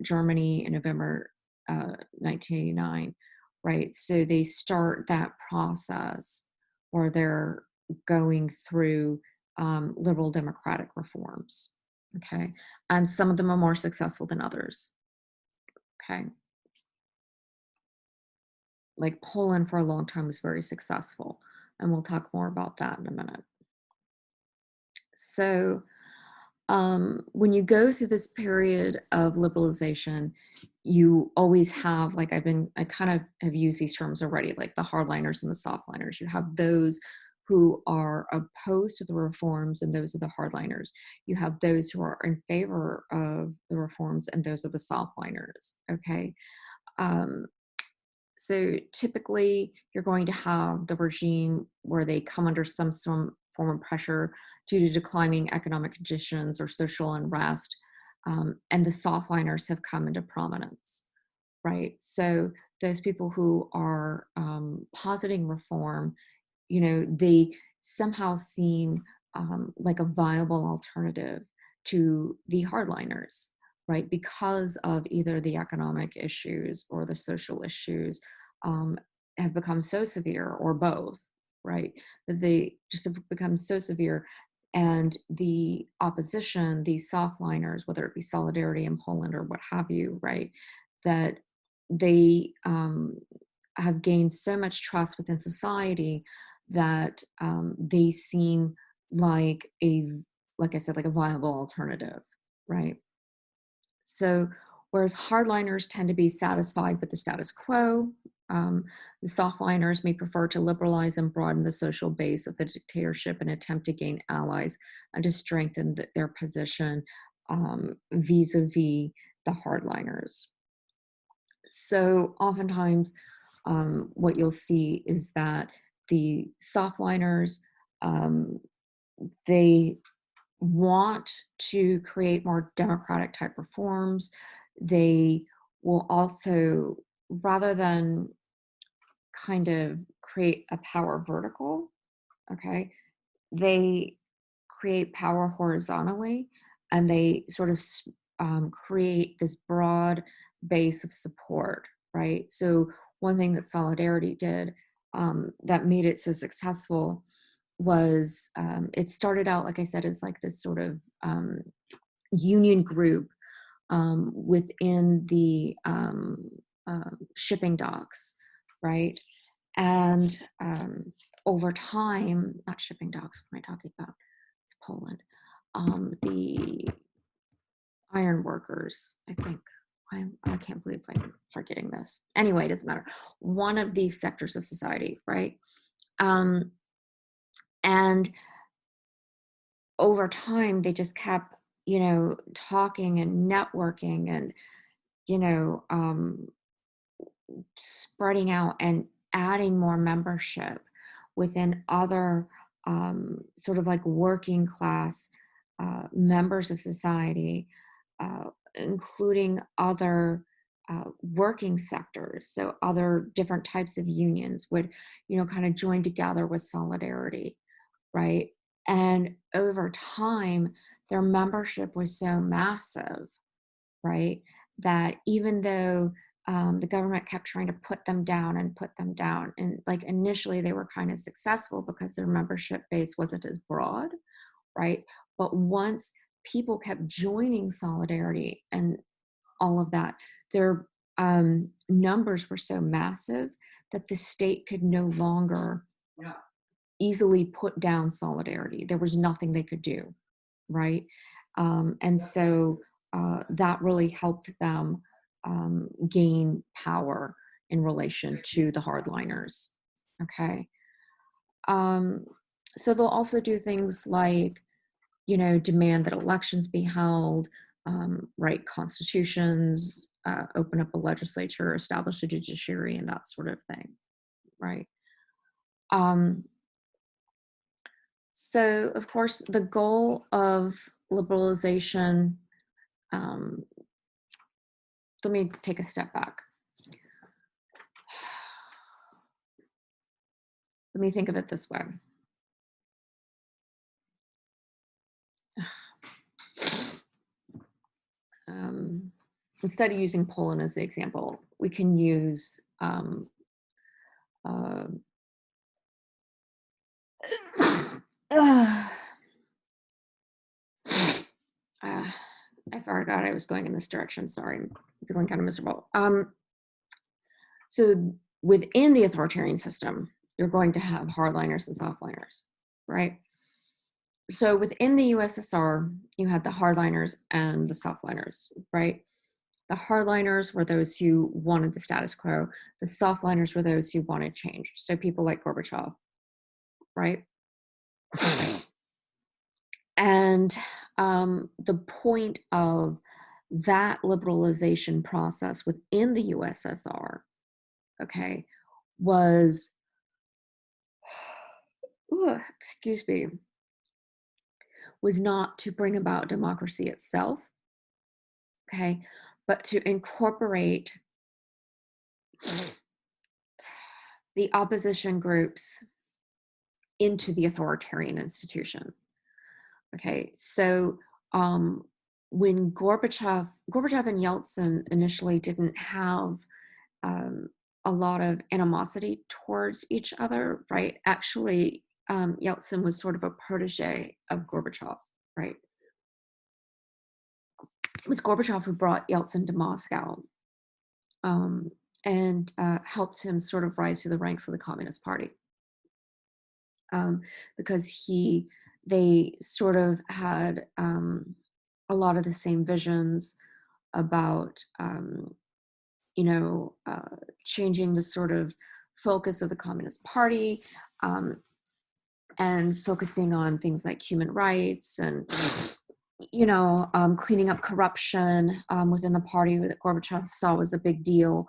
Germany in November 1989, right? So they start that process where they're going through liberal democratic reforms, okay? And some of them are more successful than others, okay? Like Poland for a long time was very successful, and we'll talk more about that in a minute. So when you go through this period of liberalization, you always have, like, I kind of have used these terms already, like the hardliners and the softliners. You have those who are opposed to the reforms, and those are the hardliners. You have those who are in favor of the reforms, and those are the softliners, okay? Um, so typically, you're going to have the regime where they come under some form of pressure due to declining economic conditions or social unrest, and the softliners have come into prominence, right? So those people who are positing reform, they somehow seem like a viable alternative to the hardliners, right? Because of either the economic issues or the social issues um, have become so severe, or both, right? That they just have become so severe. And the opposition, these softliners, whether it be Solidarity in Poland or what have you, right? That they have gained so much trust within society that they seem like like I said, like a viable alternative, right? So whereas hardliners tend to be satisfied with the status quo, The softliners may prefer to liberalize and broaden the social base of the dictatorship and attempt to gain allies and to strengthen their position vis-a-vis the hardliners. So oftentimes, what you'll see is that the softliners, they want to create more democratic type reforms. They will also, rather than kind of create a power vertical, okay, they create power horizontally, and they sort of create this broad base of support, right? So one thing that Solidarity did that made it so successful was it started out, like I said, as like this sort of union group within the shipping docks, right? And over time, not shipping docks, what am I talking about? It's Poland. The iron workers, I think. I can't believe I'm forgetting this. Anyway, it doesn't matter. One of these sectors of society, right? And over time, they just kept, talking and networking and, spreading out and adding more membership within other sort of like working class members of society, including other working sectors. So other different types of unions would, kind of join together with Solidarity, right? And over time, their membership was so massive, right, that even though the government kept trying to put them down and put them down, and like initially they were kind of successful because their membership base wasn't as broad, right? But once people kept joining Solidarity and all of that, their numbers were so massive that the state could no longer easily put down Solidarity. There was nothing they could do, right? And so that really helped them gain power in relation to the hardliners. Okay. So they'll also do things like, demand that elections be held, write constitutions, open up a legislature, establish a judiciary, and that sort of thing, right? So, of course, the goal of liberalization, let me take a step back. Let me think of it this way. Instead of using Poland as the example, we can use I forgot I was going in this direction. Sorry, I'm feeling kind of miserable. So within the authoritarian system, you're going to have hardliners and softliners, right? So within the USSR, you had the hardliners and the softliners, right? The hardliners were those who wanted the status quo. The softliners were those who wanted change. So people like Gorbachev, right? And the point of that liberalization process within the USSR, okay, was, excuse me, was not to bring about democracy itself, okay, but to incorporate the opposition groups into the authoritarian institution. Okay, so when Gorbachev and Yeltsin initially didn't have a lot of animosity towards each other, right? Actually, Yeltsin was sort of a protege of Gorbachev, right? It was Gorbachev who brought Yeltsin to Moscow and helped him sort of rise through the ranks of the Communist Party. Because they sort of had a lot of the same visions about changing the sort of focus of the Communist Party, and focusing on things like human rights and, cleaning up corruption within the party that Gorbachev saw was a big deal,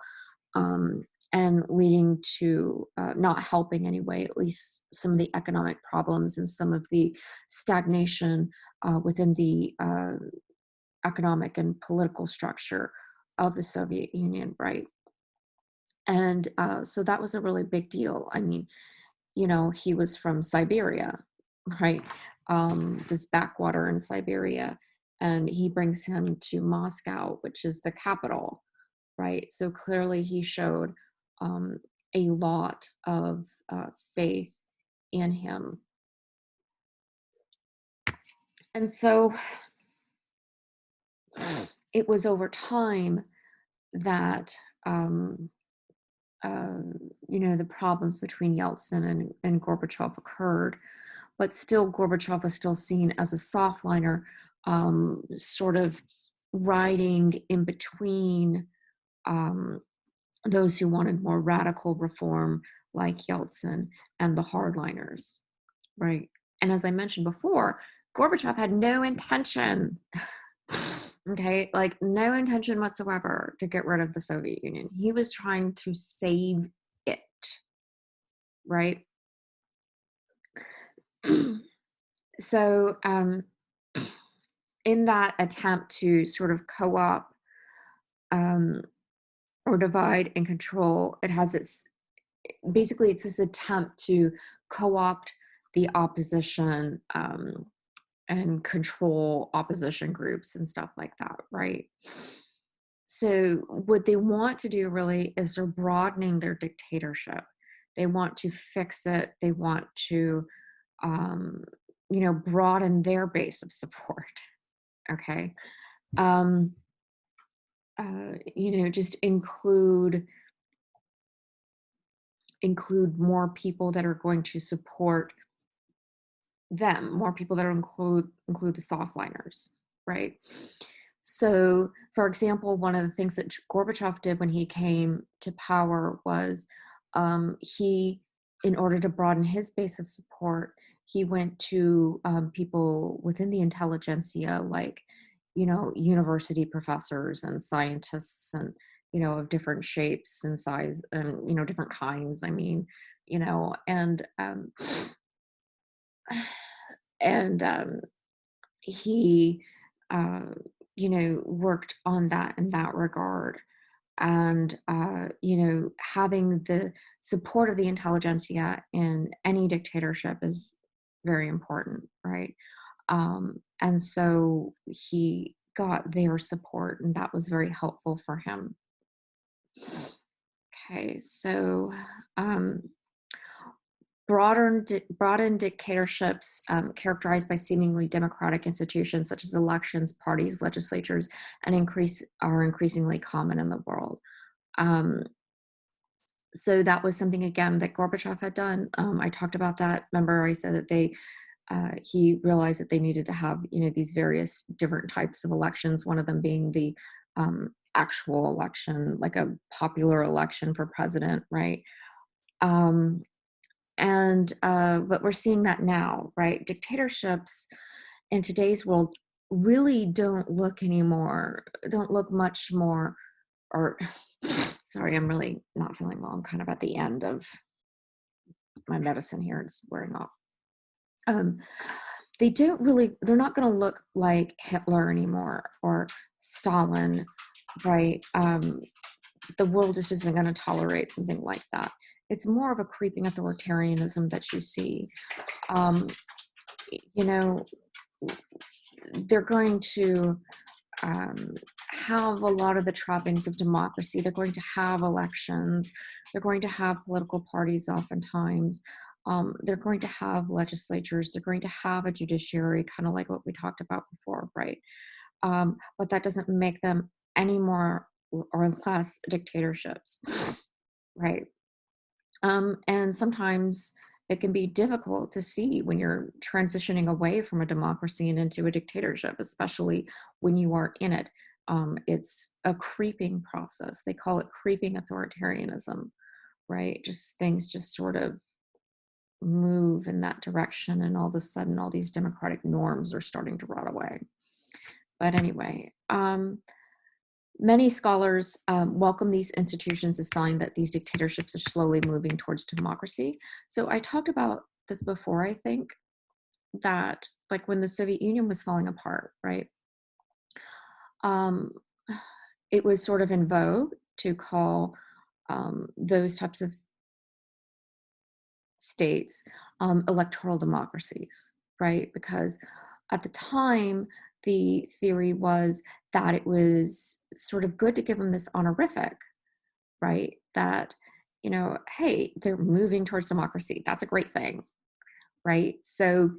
and leading to not helping anyway, at least some of the economic problems and some of the stagnation within the economic and political structure of the Soviet Union, right? And so that was a really big deal. I mean, he was from Siberia, right? This backwater in Siberia, and he brings him to Moscow, which is the capital, right? So clearly he showed a lot of faith in him. And so it was over time that the problems between Yeltsin and Gorbachev occurred, but still Gorbachev was still seen as a softliner, sort of riding in between those who wanted more radical reform like Yeltsin and the hardliners, right? And as I mentioned before, Gorbachev had no intention, okay, like no intention whatsoever to get rid of the Soviet Union. He was trying to save it, right? So in that attempt to sort of co-opt or divide and control, it's this attempt to co-opt the opposition and control opposition groups and stuff like that, right? So what they want to do really is they're broadening their dictatorship. They want to fix it. They want to, broaden their base of support. Okay. Just include more people that are going to support them, more people that are include the softliners, right? So, for example, one of the things that Gorbachev did when he came to power was in order to broaden his base of support, he went to people within the intelligentsia, like, university professors and scientists and, of different shapes and size and, different kinds. I mean, and he worked on that in that regard, and having the support of the intelligentsia in any dictatorship is very important, right? And so he got their support, and that was very helpful for him. Okay, so broadened dictatorships characterized by seemingly democratic institutions such as elections, parties, legislatures, and are increasingly common in the world. So that was something, again, that Gorbachev had done. I talked about that. Remember, I said that he realized that they needed to have, these various different types of elections, one of them being the actual election, like a popular election for president, right? But we're seeing that now, right? Dictatorships in today's world really don't look much more, or sorry, I'm really not feeling well. I'm kind of at the end of my medicine here. It's wearing off. They're not going to look like Hitler anymore or Stalin, right? The world just isn't going to tolerate something like that. It's more of a creeping authoritarianism that you see. They're going to have a lot of the trappings of democracy. They're going to have elections. They're going to have political parties oftentimes. They're going to have legislatures. They're going to have a judiciary, kind of like what we talked about before, right? But that doesn't make them any more or less dictatorships, right? And sometimes it can be difficult to see when you're transitioning away from a democracy and into a dictatorship, especially when you are in it. It's a creeping process. They call it creeping authoritarianism, right? Just things just sort of move in that direction, and all of a sudden, all these democratic norms are starting to rot away. But anyway, many scholars welcome these institutions as a sign that these dictatorships are slowly moving towards democracy. So I talked about this before, I think, that like when the Soviet Union was falling apart, right? It was sort of in vogue to call those types of states electoral democracies, right? Because at the time, the theory was that it was sort of good to give them this honorific, right? That, you know, hey, they're moving towards democracy. That's a great thing, right? So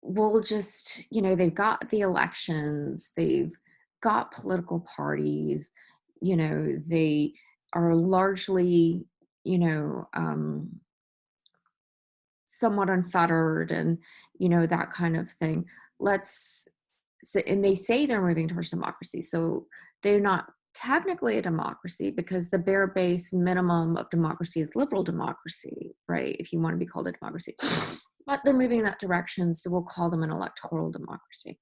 we'll just, you know, they've got the elections, they've got political parties, you know, they are largely, you know, somewhat unfettered and, you know, that kind of thing. And they say they're moving towards democracy. So they're not technically a democracy because the bare base minimum of democracy is liberal democracy, right? If you want to be called a democracy. But they're moving in that direction, so we'll call them an electoral democracy,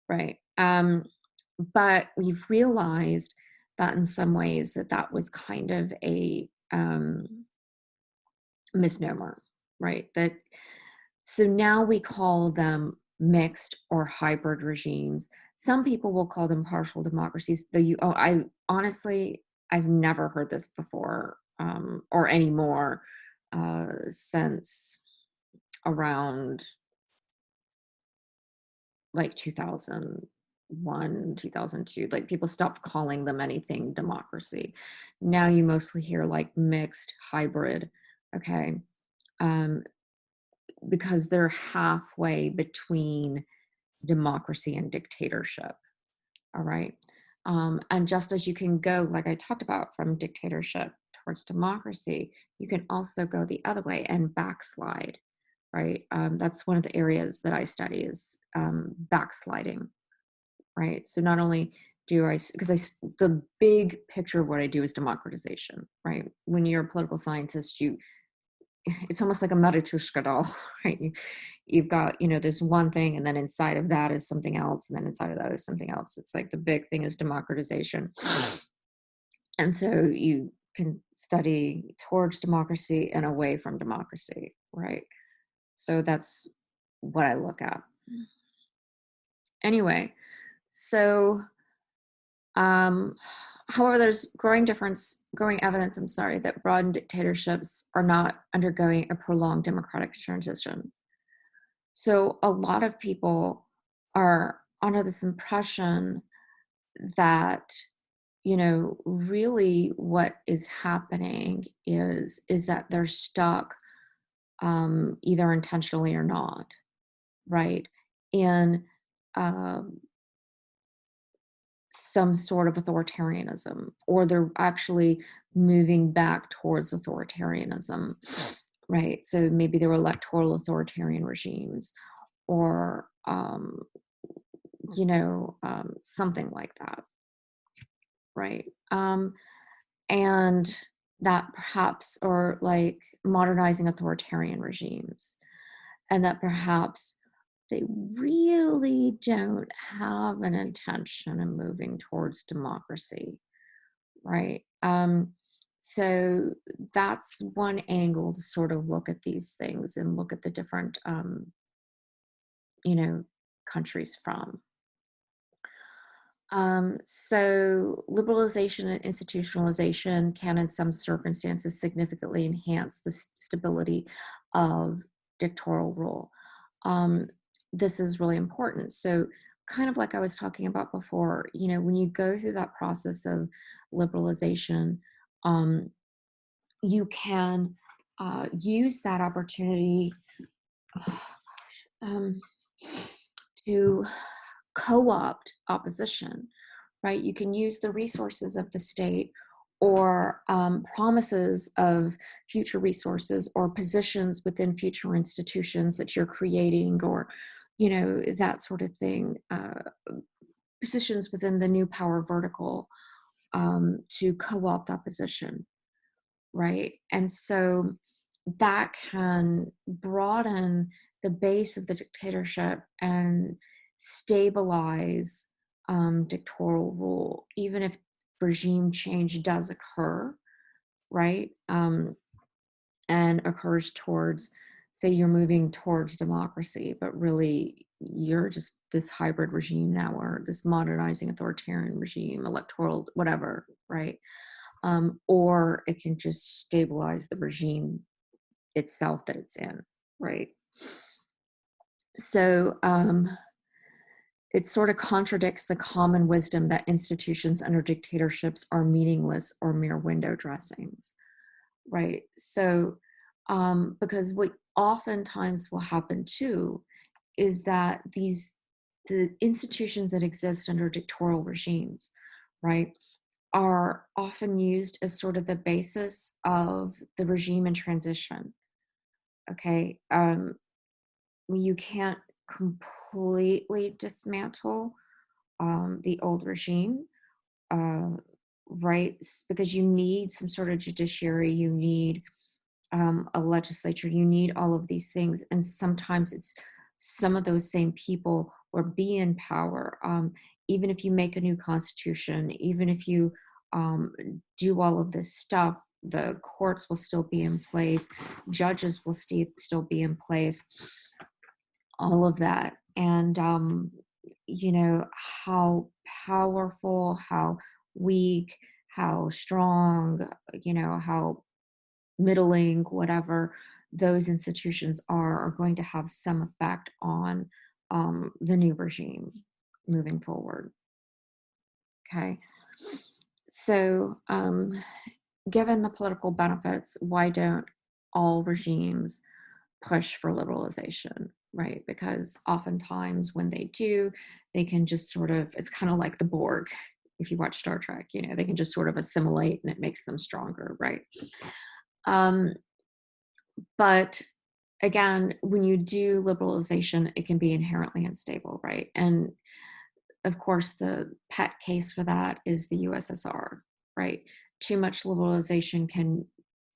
right? But we've realized that in some ways that was kind of a misnomer, right? That so now we call them mixed or hybrid regimes. Some people will call them partial democracies. I honestly, I've never heard this before or anymore since around like 2001, 2002. Like people stopped calling them anything democracy. Now you mostly hear like mixed, hybrid, okay? Because they're halfway between democracy and dictatorship. All right. And just as you can go, like I talked about, from dictatorship towards democracy, you can also go the other way and backslide, right? That's one of the areas that I study is backsliding, right? So not only do the big picture of what I do is democratization, right? When you're a political scientist, it's almost like a Matryoshka doll, right? You've got, you know, there's one thing, and then inside of that is something else, and then inside of that is something else. It's like the big thing is democratization. And so you can study towards democracy and away from democracy, right? So that's what I look at. Anyway, so however, there's growing evidence, that broadened dictatorships are not undergoing a prolonged democratic transition. So a lot of people are under this impression that, you know, really what is happening is that they're stuck either intentionally or not, right? In some sort of authoritarianism, or they're actually moving back towards authoritarianism, right? So maybe they were electoral authoritarian regimes, or something like that, right? And that perhaps, or like modernizing authoritarian regimes, and that perhaps they really don't have an intention of moving towards democracy, right? So that's one angle to sort of look at these things and look at the different, countries from. So liberalization and institutionalization can, in some circumstances, significantly enhance the stability of dictatorial rule. This is really important. So kind of like I was talking about before, you know, when you go through that process of liberalization, you can use that opportunity to co-opt opposition, right? You can use the resources of the state, or promises of future resources, or positions within future institutions that you're creating, or, you know, that sort of thing, positions within the new power vertical to co-opt opposition, right? And so that can broaden the base of the dictatorship and stabilize dictatorial rule, even if regime change does occur, right? And occurs towards, say, you're moving towards democracy, but really you're just this hybrid regime now, or this modernizing authoritarian regime, electoral, whatever, right? Or it can just stabilize the regime itself that it's in, right? So it sort of contradicts the common wisdom that institutions under dictatorships are meaningless or mere window dressings, right? So because what oftentimes will happen too is that the institutions that exist under dictatorial regimes, right, are often used as sort of the basis of the regime in transition. Okay, you can't completely dismantle the old regime, uh, right? Because you need some sort of judiciary, you need a legislature, you need all of these things, and sometimes it's some of those same people will be in power. Even if you make a new constitution, even if you do all of this stuff, the courts will still be in place, judges will still be in place, all of that. And you know, how powerful, how weak, how strong, you know, how middling, whatever those institutions are going to have some effect on the new regime moving forward. Okay. So, given the political benefits, why don't all regimes push for liberalization, right? Because oftentimes when they do, they can just sort of, it's kind of like the Borg. If you watch Star Trek, you know, they can just sort of assimilate and it makes them stronger, right? But again, when you do liberalization, it can be inherently unstable, right? And of course, the pet case for that is the USSR, right? Too much liberalization can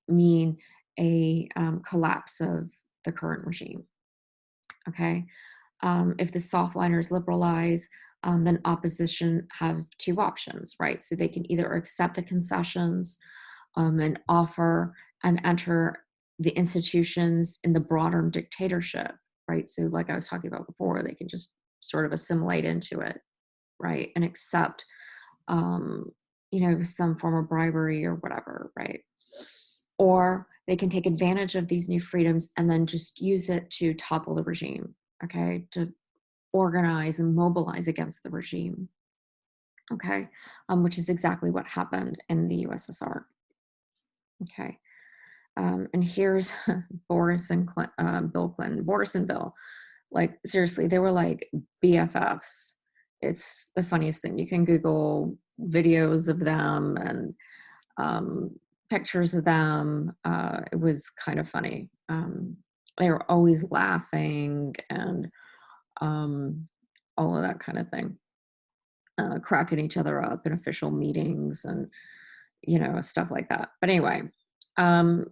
mean a collapse of the current regime, okay? If the softliners liberalize, then opposition have two options, right? So they can either accept the concessions and offer and enter the institutions in the broader dictatorship, right? So, like I was talking about before, they can just sort of assimilate into it, right? And accept, um, you know, some form of bribery or whatever, right? Or they can take advantage of these new freedoms and then just use it to topple the regime, okay? To organize and mobilize against the regime, okay? Which is exactly what happened in the USSR, okay? And here's Boris and Bill Clinton, Boris and Bill. Like, seriously, they were like BFFs. It's the funniest thing. You can Google videos of them and pictures of them. It was kind of funny. They were always laughing and all of that kind of thing, cracking each other up in official meetings and, you know, stuff like that. But anyway,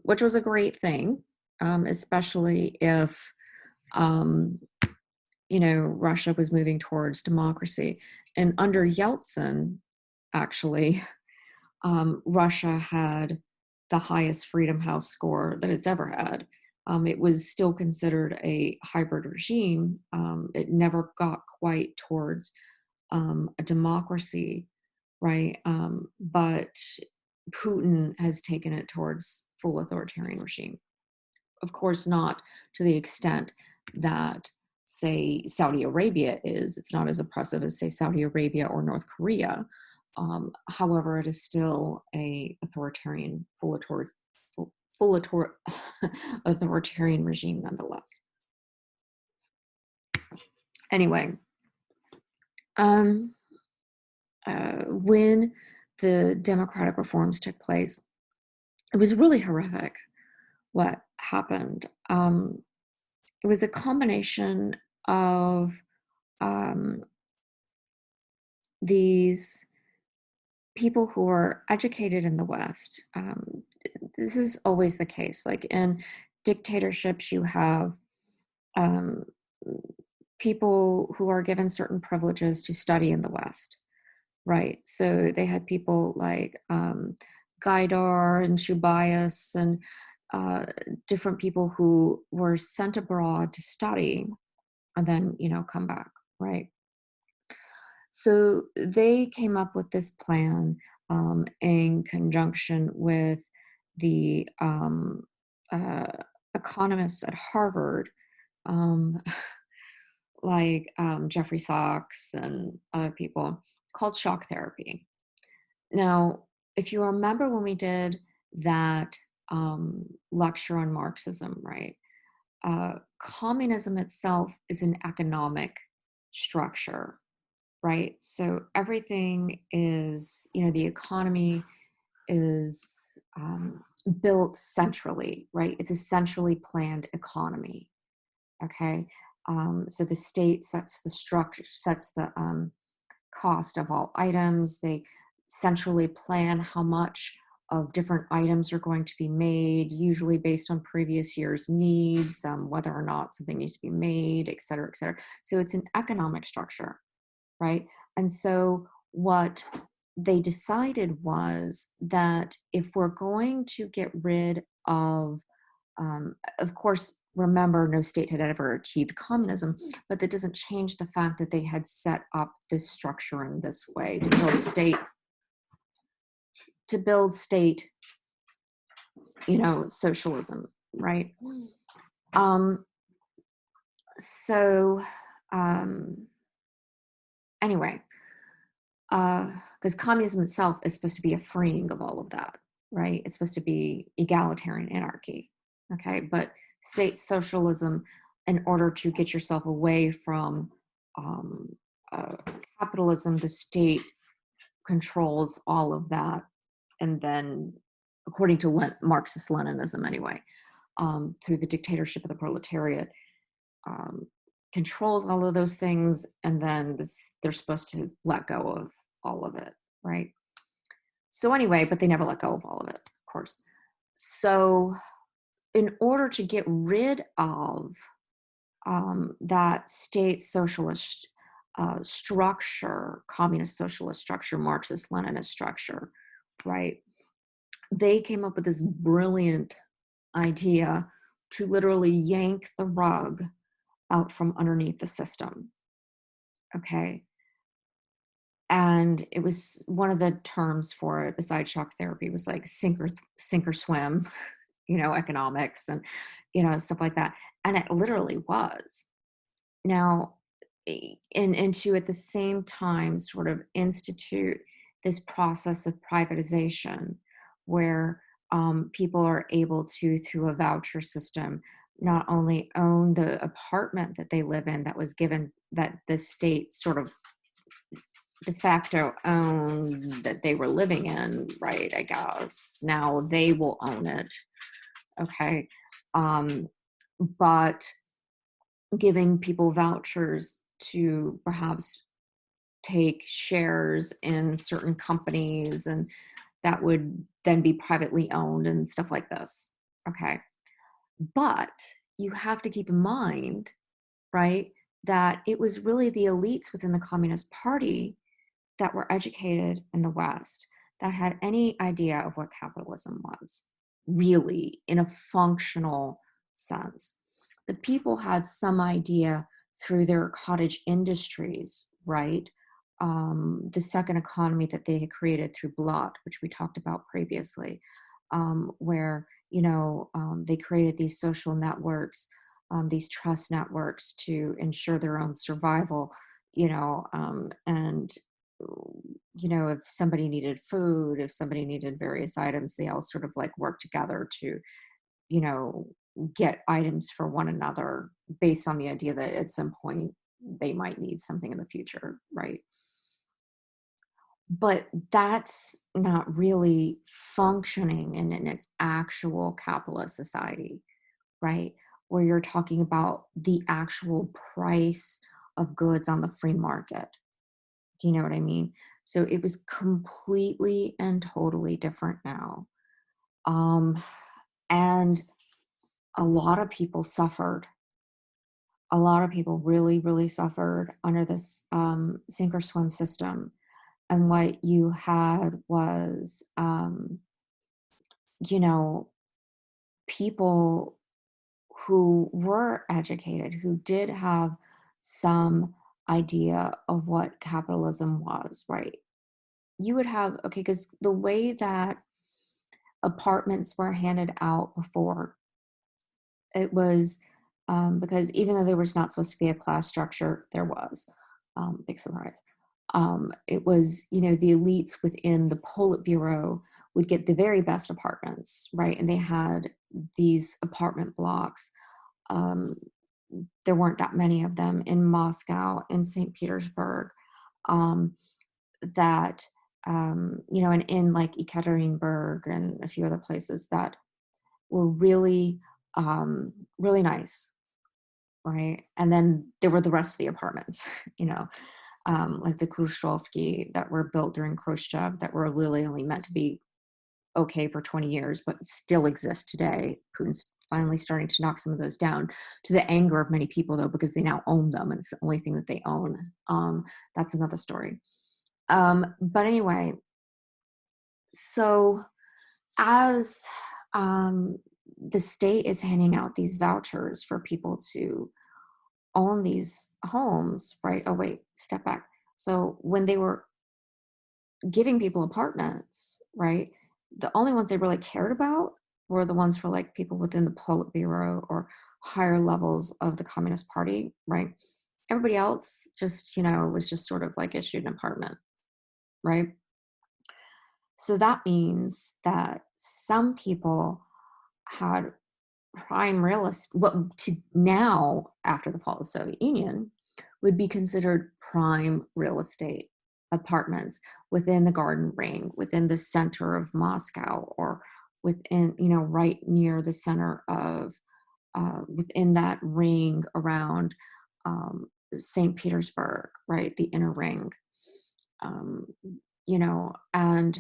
which was a great thing, especially if, you know, Russia was moving towards democracy. And under Yeltsin, actually, Russia had the highest Freedom House score that it's ever had. It was still considered a hybrid regime. It never got quite towards a democracy, right? But Putin has taken it towards full authoritarian regime. Of course, not to the extent that, say, Saudi Arabia is. It's not as oppressive as, say, Saudi Arabia or North Korea. However, it is still a authoritarian, authoritarian regime nonetheless. Anyway, when the democratic reforms took place, it was really horrific what happened. It was a combination of these people who are educated in the West, this is always the case. Like in dictatorships, you have um, people who are given certain privileges to study in the West, right? So they had people like Gaidar and Shubayas and different people who were sent abroad to study and then, come back, right? So they came up with this plan in conjunction with the uh, economists at Harvard, um, like Jeffrey Sachs and other people, called shock therapy. Now, if you remember when we did that lecture on Marxism, right? Communism itself is an economic structure, right? So everything is, the economy is built centrally, right? It's a centrally planned economy. Okay. So the state sets the structure, sets the cost of all items. They centrally plan how much of different items are going to be made, usually based on previous year's needs, whether or not something needs to be made, et cetera, et cetera. So it's an economic structure, right? And so what they decided was that if we're going to get rid of course, remember, no state had ever achieved communism, but that doesn't change the fact that they had set up this structure in this way to build state, socialism, right? Um, so anyway, because communism itself is supposed to be a freeing of all of that, right? It's supposed to be egalitarian anarchy, okay? But state socialism, in order to get yourself away from um, uh, capitalism, the state controls all of that, and then, according to Marxist-Leninism, anyway, through the dictatorship of the proletariat, um, controls all of those things, and then they're supposed to let go of all of it, right? So anyway, but they never let go of all of it, of course. So in order to get rid of that state socialist structure, communist socialist structure, Marxist-Leninist structure, right? They came up with this brilliant idea to literally yank the rug out from underneath the system. Okay. And it was one of the terms for it, besides shock therapy, was like sink or swim, economics and, stuff like that. And it literally was. Now, and to at the same time sort of institute this process of privatization where people are able to, through a voucher system, not only own the apartment that they live in that was given, that the state sort of de facto owned, that they were living in, right? I guess now they will own it. Okay. But giving people vouchers to perhaps take shares in certain companies, and that would then be privately owned and stuff like this. Okay. But you have to keep in mind, right, that it was really the elites within the Communist Party that were educated in the West that had any idea of what capitalism was, really, in a functional sense. The people had some idea through their cottage industries, right? The second economy that they had created through Blot, which we talked about previously, where they created these social networks, these trust networks to ensure their own survival, and if somebody needed food, if somebody needed various items, they all sort of like work together to, you know, get items for one another based on the idea that at some point they might need something in the future, right? But that's not really functioning in an actual capitalist society, right? Where you're talking about the actual price of goods on the free market. Do you know what I mean? So it was completely and totally different now. Um, and a lot of people suffered. A lot of people really, really suffered under this sink or swim system. And what you had was, you know, people who were educated, who did have some idea of what capitalism was, right? You would have, okay, because the way that apartments were handed out before, it was because even though there was not supposed to be a class structure, there was. Big surprise. It was, you know, the elites within the Politburo would get the very best apartments, right? And they had these apartment blocks. Um, there weren't that many of them in Moscow, in St. Petersburg, um, that, you know, and in like Ekaterinburg and a few other places that were really, really nice, right? And then there were the rest of the apartments, you know, like the Khrushchevki that were built during Khrushchev that were really only meant to be okay for 20 years, but still exist today. Putin's finally starting to knock some of those down to the anger of many people, though, because they now own them and it's the only thing that they own. That's another story. But anyway, so as the state is handing out these vouchers for people to own these homes, right? Oh, wait, step back. So when they were giving people apartments, right, the only ones they really cared about were the ones for like people within the Politburo or higher levels of the Communist Party, right? Everybody else just, you know, was just sort of like issued an apartment, right? So that means that some people had prime real estate, what to now, after the fall of the Soviet Union, would be considered prime real estate apartments within the Garden Ring, within the center of Moscow, or within, you know, right near the center of, within that ring around St. Petersburg, right, the inner ring, um, you know, and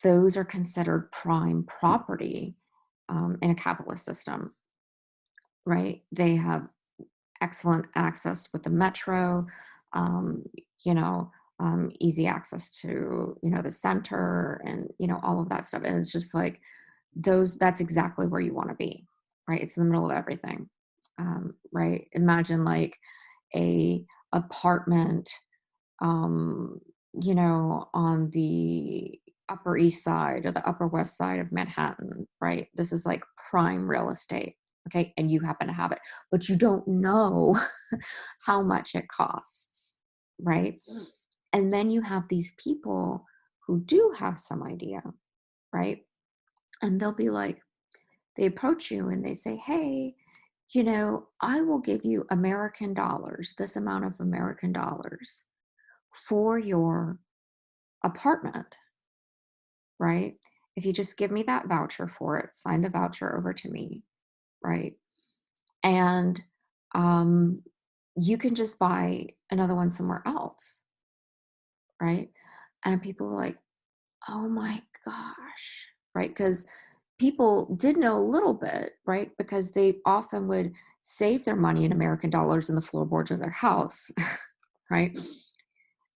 those are considered prime property in a capitalist system, right? They have excellent access with the metro, um, you know, easy access to, you know, the center and, you know, all of that stuff. And it's just like that's exactly where you want to be, right? It's in the middle of everything, right? Imagine like a apartment, um, you know, on the Upper East Side or the Upper West Side of Manhattan, right? This is like prime real estate, okay? And you happen to have it, but you don't know how much it costs, right? And then you have these people who do have some idea, right? And they'll be like, they approach you and they say, hey, you know, I will give you American dollars, this amount of American dollars for your apartment, right? If you just give me that voucher for it, sign the voucher over to me, right? And um, you can just buy another one somewhere else, right? And people were like, oh my gosh, right? Because people did know a little bit, right? Because they often would save their money in American dollars in the floorboards of their house, right?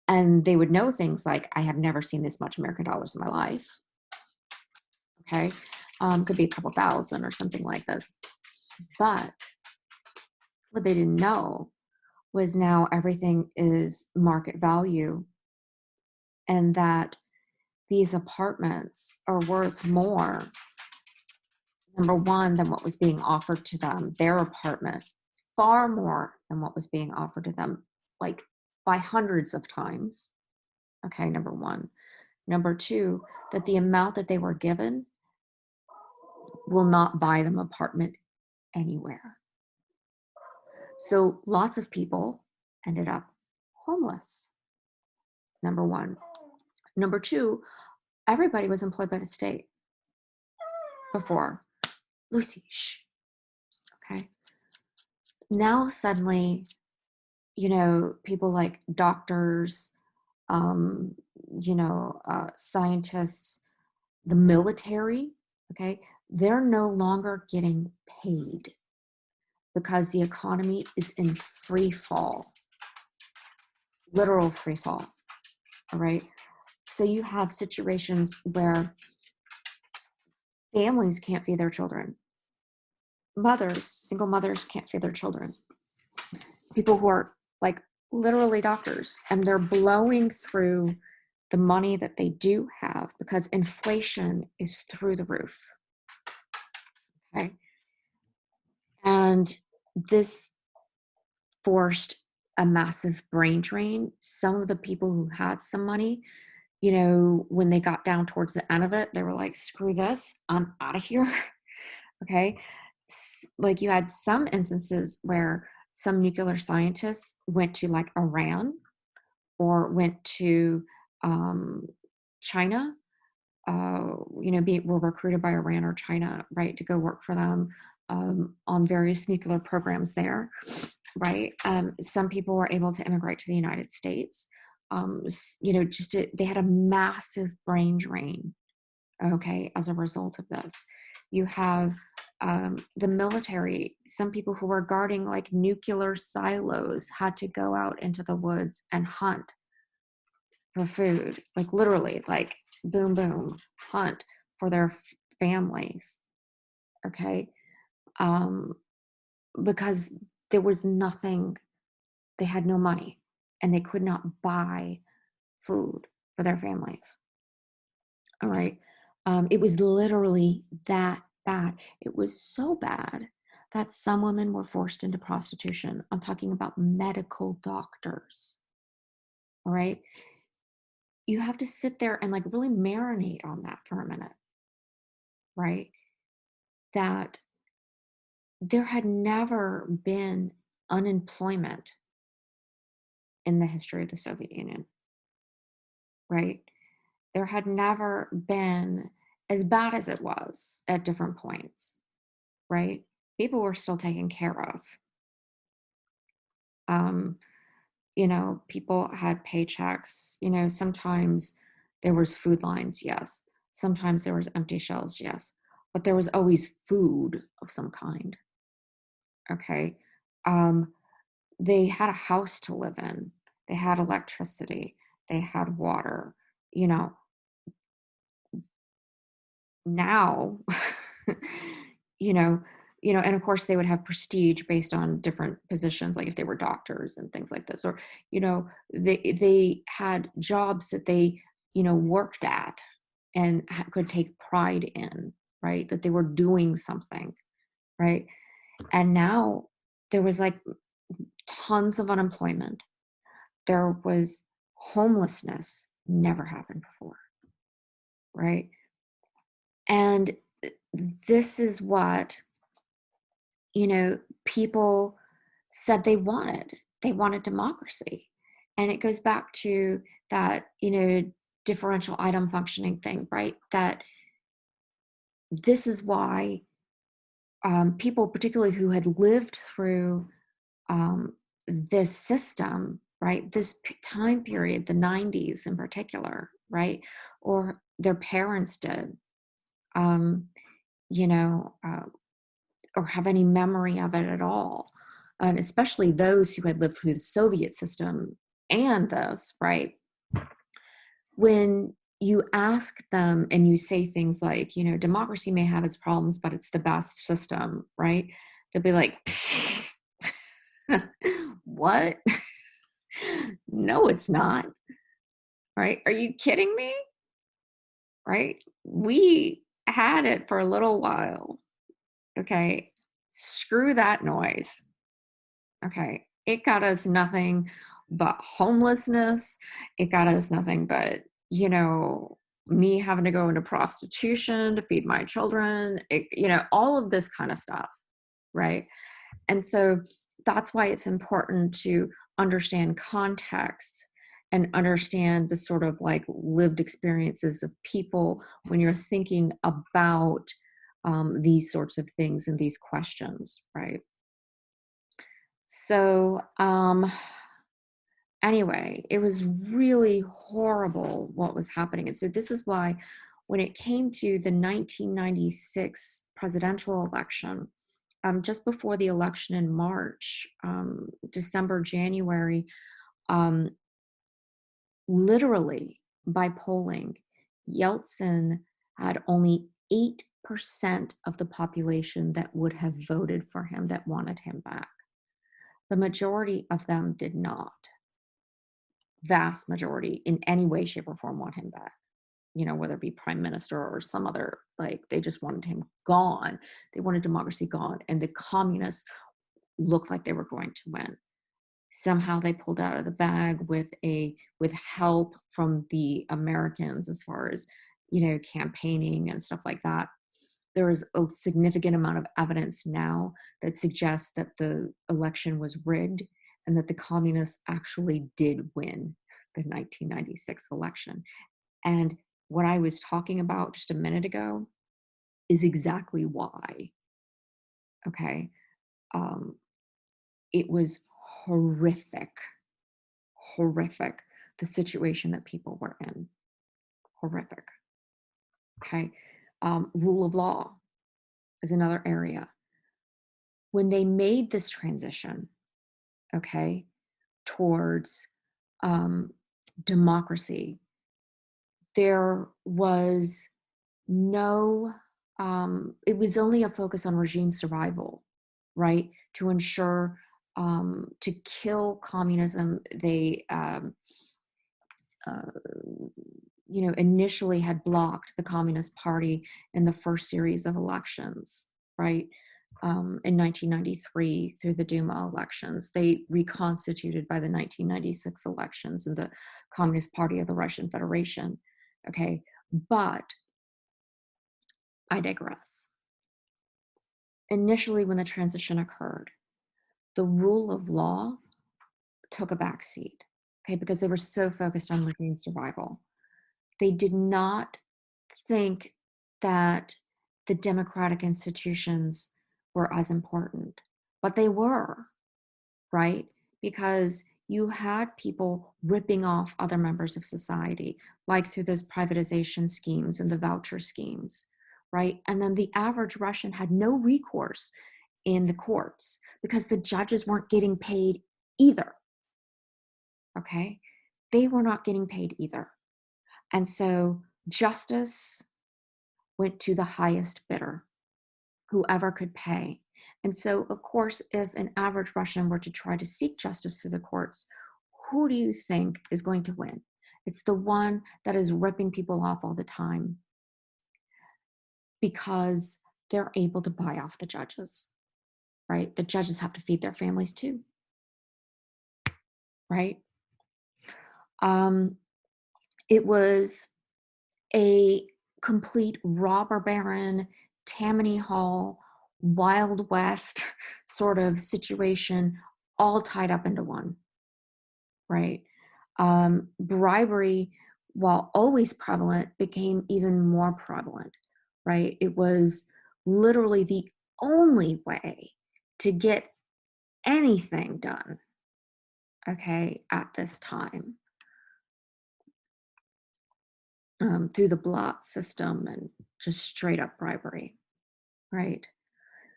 And they would know things like, I have never seen this much American dollars in my life. Okay. Could be a couple thousand or something like this. But what they didn't know was now everything is market value and that these apartments are worth more, number one, than what was being offered to them, their apartment, far more than what was being offered to them, like by hundreds of times. Okay, number one. Number two, that the amount that they were given will not buy them apartment anywhere. So lots of people ended up homeless. Number one. Number two, everybody was employed by the state before. Lucy, shh. Okay. Now suddenly people like doctors, um, scientists, the military, okay, they're no longer getting paid because the economy is in free fall, literal free fall. All right. So you have situations where families can't feed their children. Single mothers can't feed their children. People who are like literally doctors, and they're blowing through the money that they do have because inflation is through the roof. Okay. And this forced a massive brain drain. Some of the people who had some money, when they got down towards the end of it, they were like, screw this, I'm out of here. Okay. Like you had some instances where some nuclear scientists went to like Iran or went to China, were recruited by Iran or China, right, to go work for them on various nuclear programs there, right? Some people were able to immigrate to the United States. They had a massive brain drain, okay, as a result of this. You have the military, some people who were guarding like nuclear silos had to go out into the woods and hunt for food, like literally, like boom, boom, hunt for their families, okay? Because there was nothing, they had no money and they could not buy food for their families. All right. It was literally that bad. It was so bad that some women were forced into prostitution. I'm talking about medical doctors. All right. You have to sit there and like really marinate on that for a minute, right? That there had never been unemployment in the history of the Soviet Union, right? There had never been as bad as it was at different points, right? People were still taken care of. Um, people had paychecks, sometimes there was food lines, yes. Sometimes there was empty shelves, yes. But there was always food of some kind. Okay. They had a house to live in. They had electricity. They had water. You know, now, you know, and of course they would have prestige based on different positions, like if they were doctors and things like this, or they had jobs that they worked at and could take pride in, right? That they were doing something, right? And now there was like tons of unemployment. There was homelessness, never happened before, right? And this is what people said they wanted. They wanted democracy. And it goes back to that, differential item functioning thing, right? That this is why people, particularly who had lived through this system, right? This time period, the 90s in particular, right? Or their parents did, um, you know, uh, or have any memory of it at all. And especially those who had lived through the Soviet system and this, right? When you ask them and you say things like, democracy may have its problems, but it's the best system, right? They'll be like, what? No, it's not. Right? Are you kidding me? Right? We had it for a little while. Okay. Screw that noise. Okay. It got us nothing but homelessness. It got us nothing but, me having to go into prostitution to feed my children, all of this kind of stuff. Right. And so that's why it's important to understand context and understand the sort of like lived experiences of people when you're thinking about these sorts of things and these questions, right? So Anyway, it was really horrible what was happening. And so this is why when it came to the 1996 presidential election, just before the election in March, December, January, um, literally by polling, Yeltsin had only 8% of the population that would have voted for him, that wanted him back. The majority of them did not. Vast majority in any way, shape, or form want him back. You know, whether it be prime minister or some other, like, they just wanted him gone. They wanted democracy gone. And the communists looked like they were going to win. Somehow they pulled out of the bag with help from the Americans as far as, you know, campaigning and stuff like that. There is a significant amount of evidence now that suggests that the election was rigged and that the communists actually did win the 1996 election. And what I was talking about just a minute ago is exactly why. Okay. It was horrific, horrific, the situation that people were in. Horrific. Okay. Rule of law is another area. When they made this transition, okay, towards democracy, there was no, it was only a focus on regime survival, right? To ensure, to kill communism, they, uh, initially had blocked the Communist Party in the first series of elections, right? In 1993 through the Duma elections. They reconstituted by the 1996 elections in the Communist Party of the Russian Federation. Okay, but I digress. Initially, when the transition occurred, the rule of law took a back seat, okay, because they were so focused on regime survival. They did not think that the democratic institutions were as important, but they were, right? Because you had people ripping off other members of society, like through those privatization schemes and the voucher schemes, right? And then the average Russian had no recourse in the courts because the judges weren't getting paid either, okay? They were not getting paid either. And so justice went to the highest bidder, whoever could pay. And so, of course, if an average Russian were to try to seek justice through the courts, who do you think is going to win? It's the one that is ripping people off all the time because they're able to buy off the judges, right? The judges have to feed their families too, right? It was a complete robber baron, Tammany Hall, Wild West sort of situation, all tied up into one, right? Bribery, while always prevalent, became even more prevalent, right? It was literally the only way to get anything done, okay, at this time, through the blot system and just straight up bribery, right?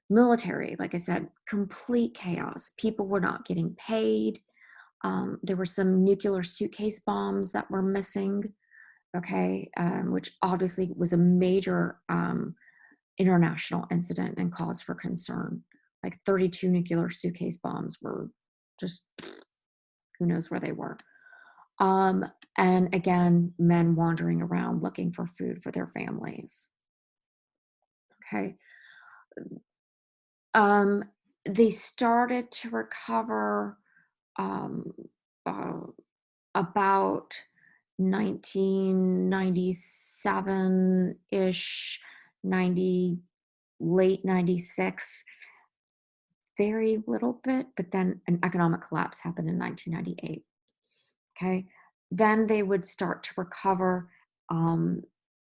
Military, like I said, complete chaos. People were not getting paid. There were some nuclear suitcase bombs that were missing, okay, which obviously was a major international incident and cause for concern. Like 32 nuclear suitcase bombs were just, who knows where they were. And again, men wandering around looking for food for their families. Okay. They started to recover um, uh, about 1997-ish, 90, late 96, very little bit, but then an economic collapse happened in 1998. Okay. Then they would start to recover,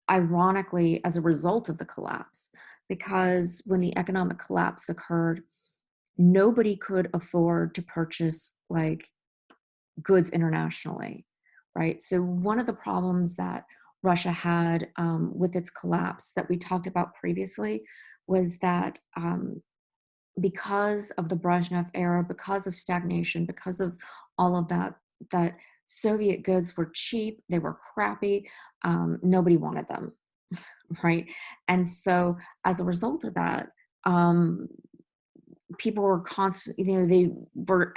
ironically, as a result of the collapse, because when the economic collapse occurred, nobody could afford to purchase like goods internationally, right? So one of the problems that Russia had with its collapse that we talked about previously was that because of the Brezhnev era, because of stagnation, because of all of that, that Soviet goods were cheap, they were crappy, nobody wanted them, right? And so as a result of that, people were constantly, they were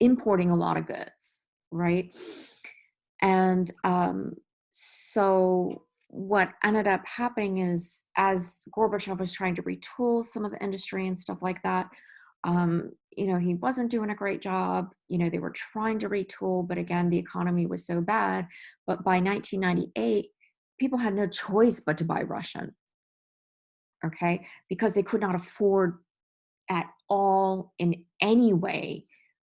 importing a lot of goods, right? And so what ended up happening is, as Gorbachev was trying to retool some of the industry and stuff like that, he wasn't doing a great job. They were trying to retool, but again, the economy was so bad. But by 1998, people had no choice but to buy Russian, okay? Because they could not afford at all in any way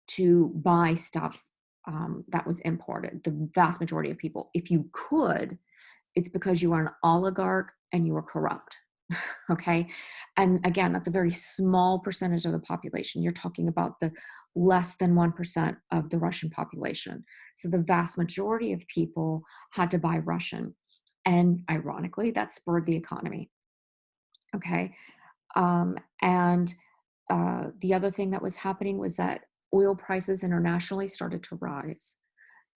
to buy stuff that was imported. The vast majority of people, if you could, it's because you are an oligarch and you are corrupt. Okay. And again, that's a very small percentage of the population. You're talking about the less than 1% of the Russian population. So the vast majority of people had to buy Russian. And ironically, that spurred the economy. Okay. And the other thing that was happening was that oil prices internationally started to rise.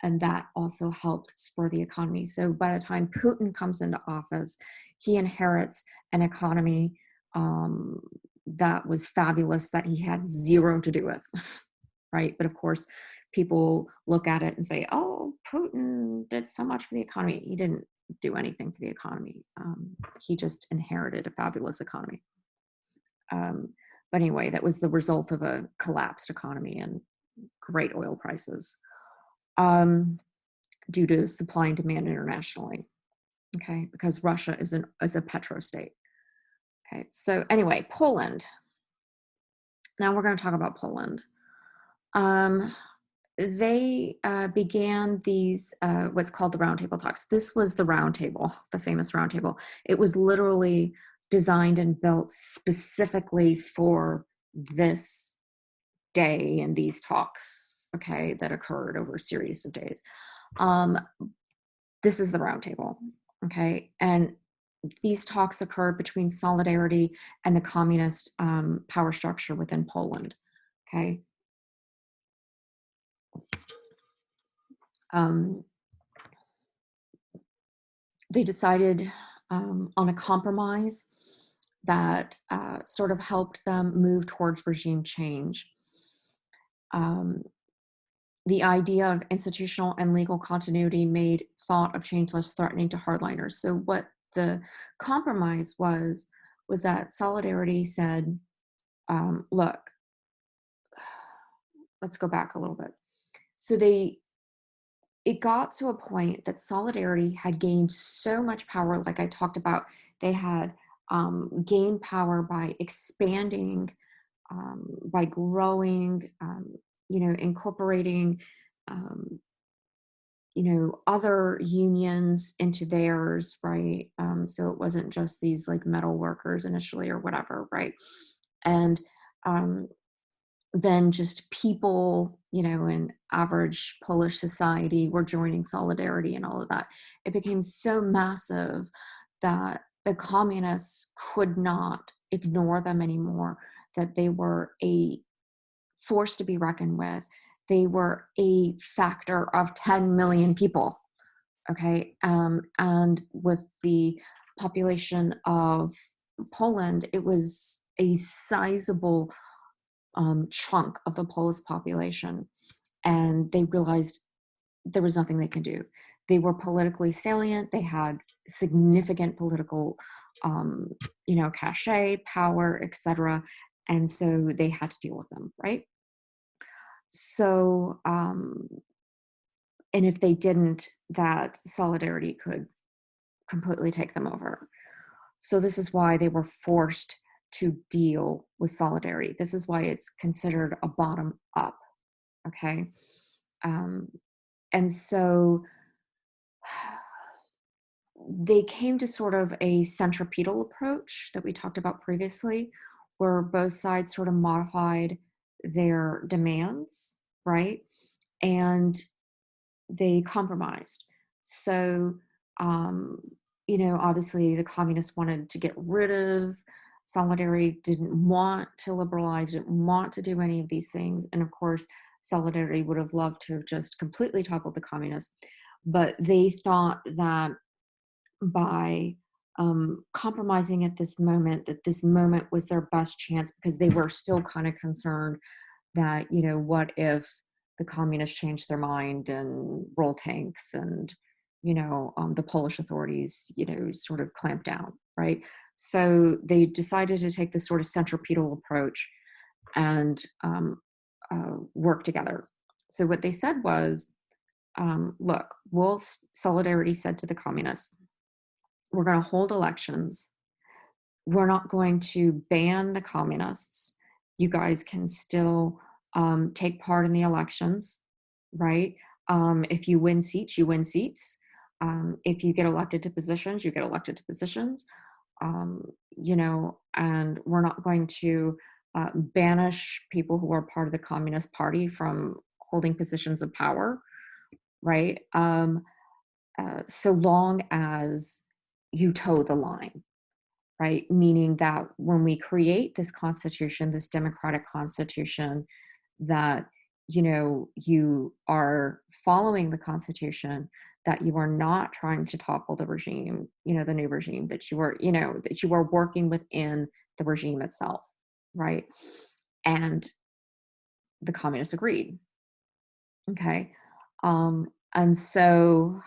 And that also helped spur the economy. So by the time Putin comes into office, he inherits an economy that was fabulous, that he had zero to do with, right? But of course, people look at it and say, oh, Putin did so much for the economy. He didn't do anything for the economy. He just inherited a fabulous economy. But anyway, that was the result of a collapsed economy and great oil prices. Due to supply and demand internationally, okay, because Russia is a petrostate. Okay, so anyway, Poland. Now we're going to talk about Poland. They began these what's called the Roundtable Talks. This was the Roundtable, the famous Roundtable. It was literally designed and built specifically for this day and these talks, okay, that occurred over a series of days. This is the Roundtable, okay, and these talks occurred between Solidarity and the communist power structure within Poland, okay. They decided on a compromise that sort of helped them move towards regime change. The idea of institutional and legal continuity made thought of change less threatening to hardliners. So what the compromise was that Solidarity said, look, let's go back a little bit. So it got to a point that Solidarity had gained so much power, like I talked about. They had gained power by expanding, by growing, incorporating, other unions into theirs, right? So it wasn't just these like metal workers initially or whatever, right? And then just people, in average Polish society were joining Solidarity and all of that. It became so massive that the communists could not ignore them anymore, that they were a force to be reckoned with. They were a factor of 10 million people, okay? And with the population of Poland, it was a sizable chunk of the Polish population. And they realized there was nothing they could do. They were politically salient. They had significant political, cachet, power, etc. And so they had to deal with them, right? So, and if they didn't, that Solidarity could completely take them over. So this is why they were forced to deal with Solidarity. This is why it's considered a bottom up, okay? And so they came to sort of a centripetal approach that we talked about previously, where both sides sort of modified their demands, right? and they compromised. So, obviously the communists wanted to get rid of Solidarity, didn't want to liberalize, didn't want to do any of these things. And of course, Solidarity would have loved to have just completely toppled the communists. But they thought that by compromising at this moment, that this moment was their best chance, because they were still kind of concerned that, what if the communists changed their mind and roll tanks and, the Polish authorities, sort of clamp down, right? So they decided to take this sort of centripetal approach and work together. So what they said was, look, Solidarity said to the communists, we're going to hold elections. We're not going to ban the communists. You guys can still take part in the elections, right? If you win seats, you win seats. If you get elected to positions, you get elected to positions. And we're not going to banish people who are part of the Communist Party from holding positions of power, right? So long as you toe the line, right? Meaning that when we create this constitution, this democratic constitution, that, you are following the constitution, that you are not trying to topple the regime, the new regime, that that you are working within the regime itself, right? And the communists agreed. Okay. And so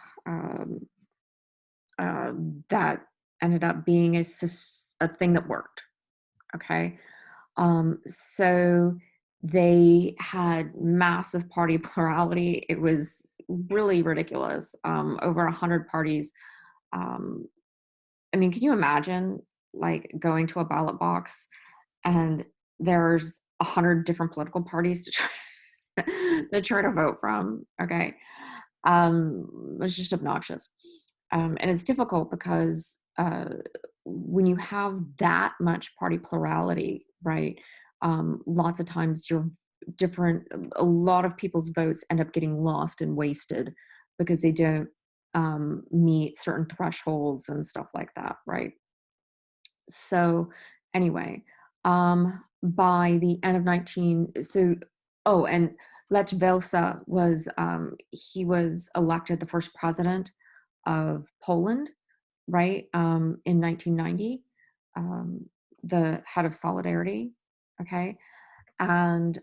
that ended up being a thing that worked. Okay. So they had massive party plurality. It was really ridiculous. Over 100 parties. I mean, can you imagine like going to a ballot box and there's 100 different political parties to try to vote from? Okay. It's just obnoxious. And it's difficult because when you have that much party plurality, right, lots of times a lot of people's votes end up getting lost and wasted because they don't meet certain thresholds and stuff like that, right? So anyway, by the end of and Lech Walesa he was elected the first president of Poland, right, in 1990, the head of Solidarity, okay? And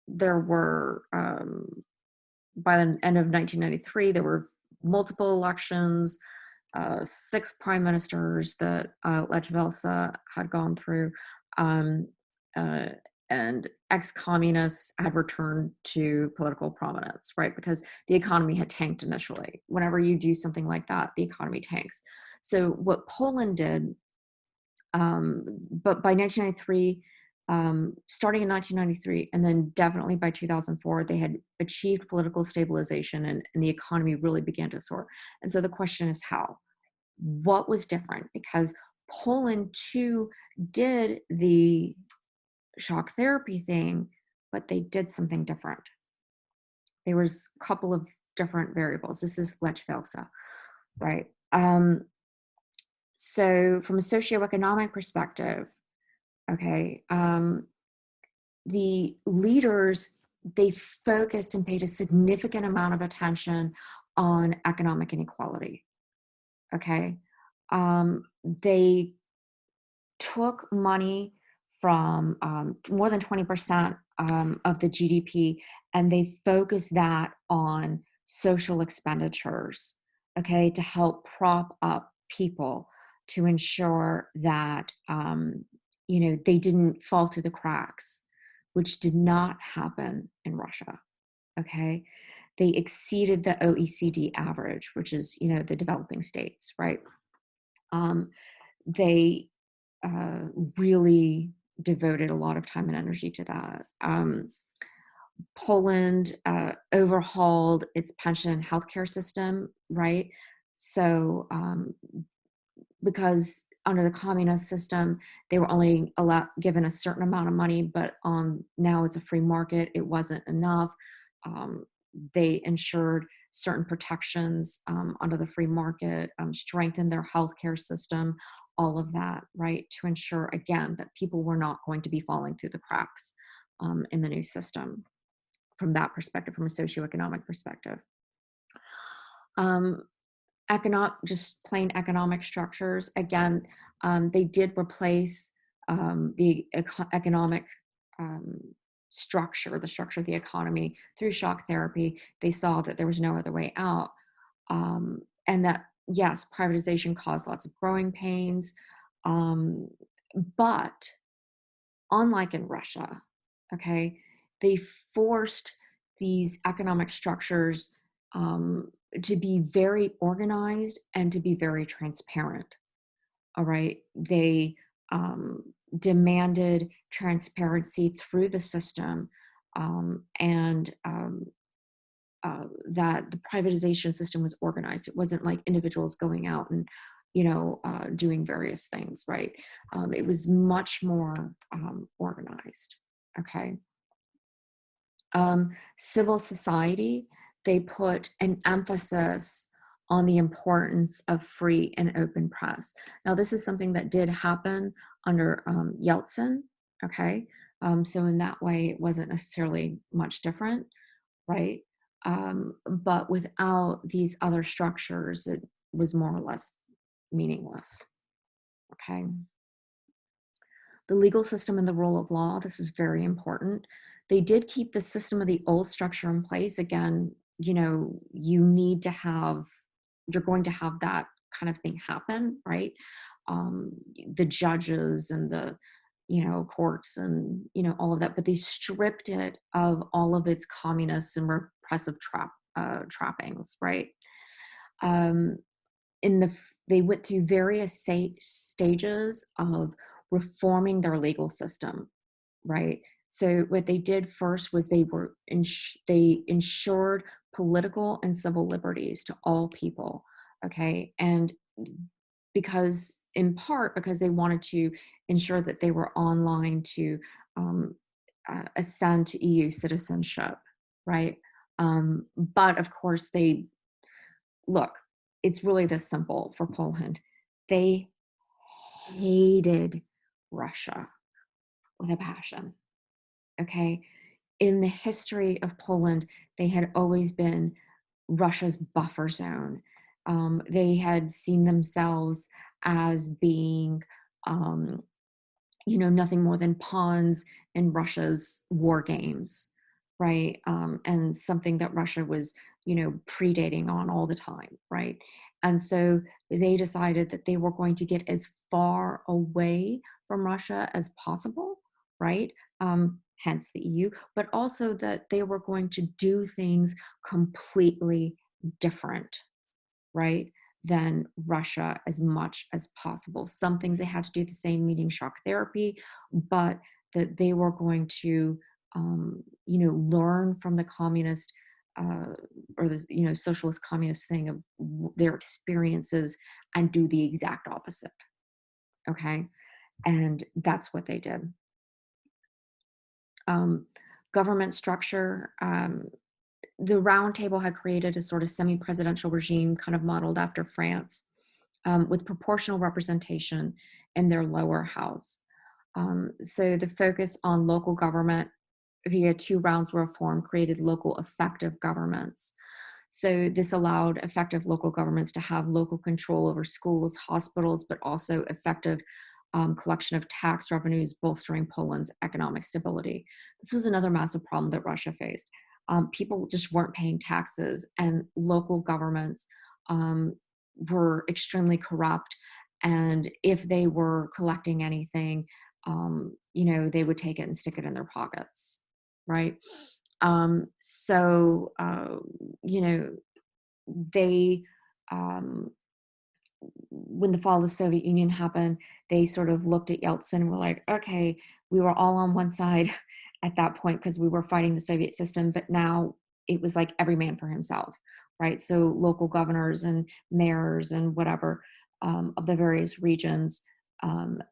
there were, by the end of 1993, there were multiple elections, 6 prime ministers that Lech Walesa had gone through, and ex-communists had returned to political prominence, right? Because the economy had tanked initially. Whenever you do something like that, the economy tanks. So what Poland did, but by 1993, starting in 1993, and then definitely by 2004, they had achieved political stabilization and the economy really began to soar. And so the question is how? What was different? Because Poland too did the shock therapy thing, but they did something different. There was a couple of different variables. This is Lech Walesa, right? So from a socioeconomic perspective, okay, the leaders, they focused and paid a significant amount of attention on economic inequality, okay? They took money from more than 20% of the GDP, and they focused that on social expenditures, okay, to help prop up people, to ensure that they didn't fall through the cracks, which did not happen in Russia. Okay, they exceeded the OECD average, which is the developing states, right? They really devoted a lot of time and energy to that. Poland overhauled its pension and healthcare system, right? So because under the communist system, they were only given a certain amount of money, but now it's a free market. It wasn't enough. They ensured certain protections under the free market, strengthened their healthcare system, all of that, right, to ensure, again, that people were not going to be falling through the cracks in the new system from that perspective, from a socioeconomic perspective. Just plain economic structures. Again, they did replace the economic structure, the structure of the economy through shock therapy. They saw that there was no other way out. And that, yes, privatization caused lots of growing pains. But unlike in Russia, okay, they forced these economic structures to be very organized and to be very transparent. All right. They demanded transparency through the system, and that the privatization system was organized. It wasn't like individuals going out and, doing various things, right? It was much more organized. Okay. Civil society, they put an emphasis on the importance of free and open press. Now, this is something that did happen under Yeltsin, okay? So in that way, it wasn't necessarily much different, right? But without these other structures, it was more or less meaningless, okay? The legal system and the rule of law, this is very important. They did keep the system of the old structure in place. Again, you need to have, you're going to have that kind of thing happen, right? The judges and the, courts and, all of that, but they stripped it of all of its communist and repressive trappings, right? They went through various stages of reforming their legal system, right? So what they did first was they ensured political and civil liberties to all people, okay? And in part because they wanted to ensure that they were online to ascend to EU citizenship, right? But of course look, it's really this simple for Poland. They hated Russia with a passion, okay? In the history of Poland, they had always been Russia's buffer zone. They had seen themselves as being, nothing more than pawns in Russia's war games, right? And something that Russia was, predating on all the time, right? And so they decided that they were going to get as far away from Russia as possible, right? Hence the EU, but also that they were going to do things completely different, right, than Russia as much as possible. Some things they had to do the same, meaning shock therapy, but that they were going to, learn from the communist or the socialist communist thing of their experiences and do the exact opposite. Okay, and that's what they did. Government structure. The Round Table had created a sort of semi-presidential regime kind of modeled after France, with proportional representation in their lower house. So the focus on local government via 2 rounds of reform created local effective governments. So this allowed effective local governments to have local control over schools, hospitals, but also effective collection of tax revenues, bolstering Poland's economic stability. This was another massive problem that Russia faced. People just weren't paying taxes, and local governments were extremely corrupt. And if they were collecting anything, they would take it and stick it in their pockets, right? They, when the fall of the Soviet Union happened, they sort of looked at Yeltsin and were like, okay, we were all on one side at that point because we were fighting the Soviet system, but now it was like every man for himself, right? So local governors and mayors and whatever of the various regions um,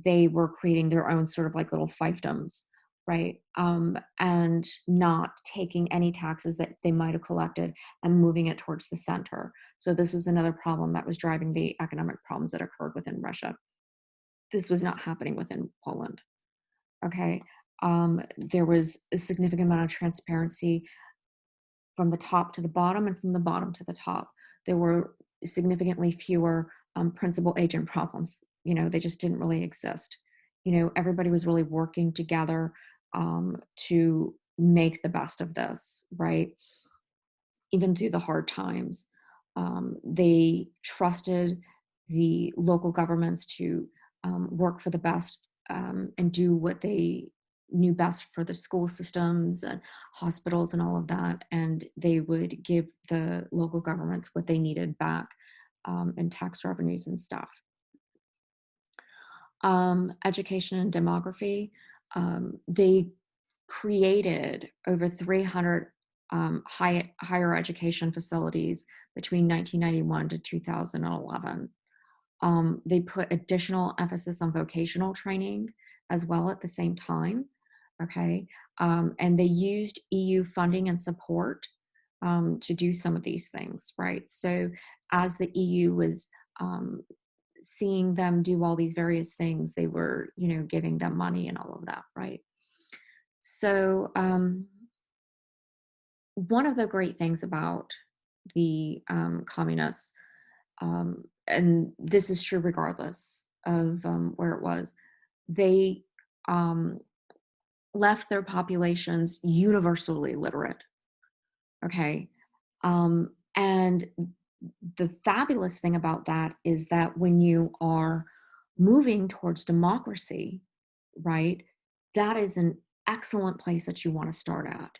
they were creating their own sort of like little fiefdoms, right? And not taking any taxes that they might have collected and moving it towards the center. So this was another problem that was driving the economic problems that occurred within Russia. This was not happening within Poland. Okay. There was a significant amount of transparency from the top to the bottom and from the bottom to the top. There were significantly fewer principal agent problems. They just didn't really exist. Everybody was really working together to make the best of this, right? Even through the hard times. They trusted the local governments to work for the best and do what they knew best for the school systems and hospitals and all of that. And they would give the local governments what they needed back in tax revenues and stuff. Education and demography. They created over 300 higher education facilities between 1991 to 2011. They put additional emphasis on vocational training as well at the same time. Okay. And they used EU funding and support to do some of these things, right? So as the EU was seeing them do all these various things, they were, giving them money and all of that, right? So one of the great things about the communists, and this is true regardless of where it was, they um, left their populations universally literate. Okay. And the fabulous thing about that is that when you are moving towards democracy, right, that is an excellent place that you want to start at.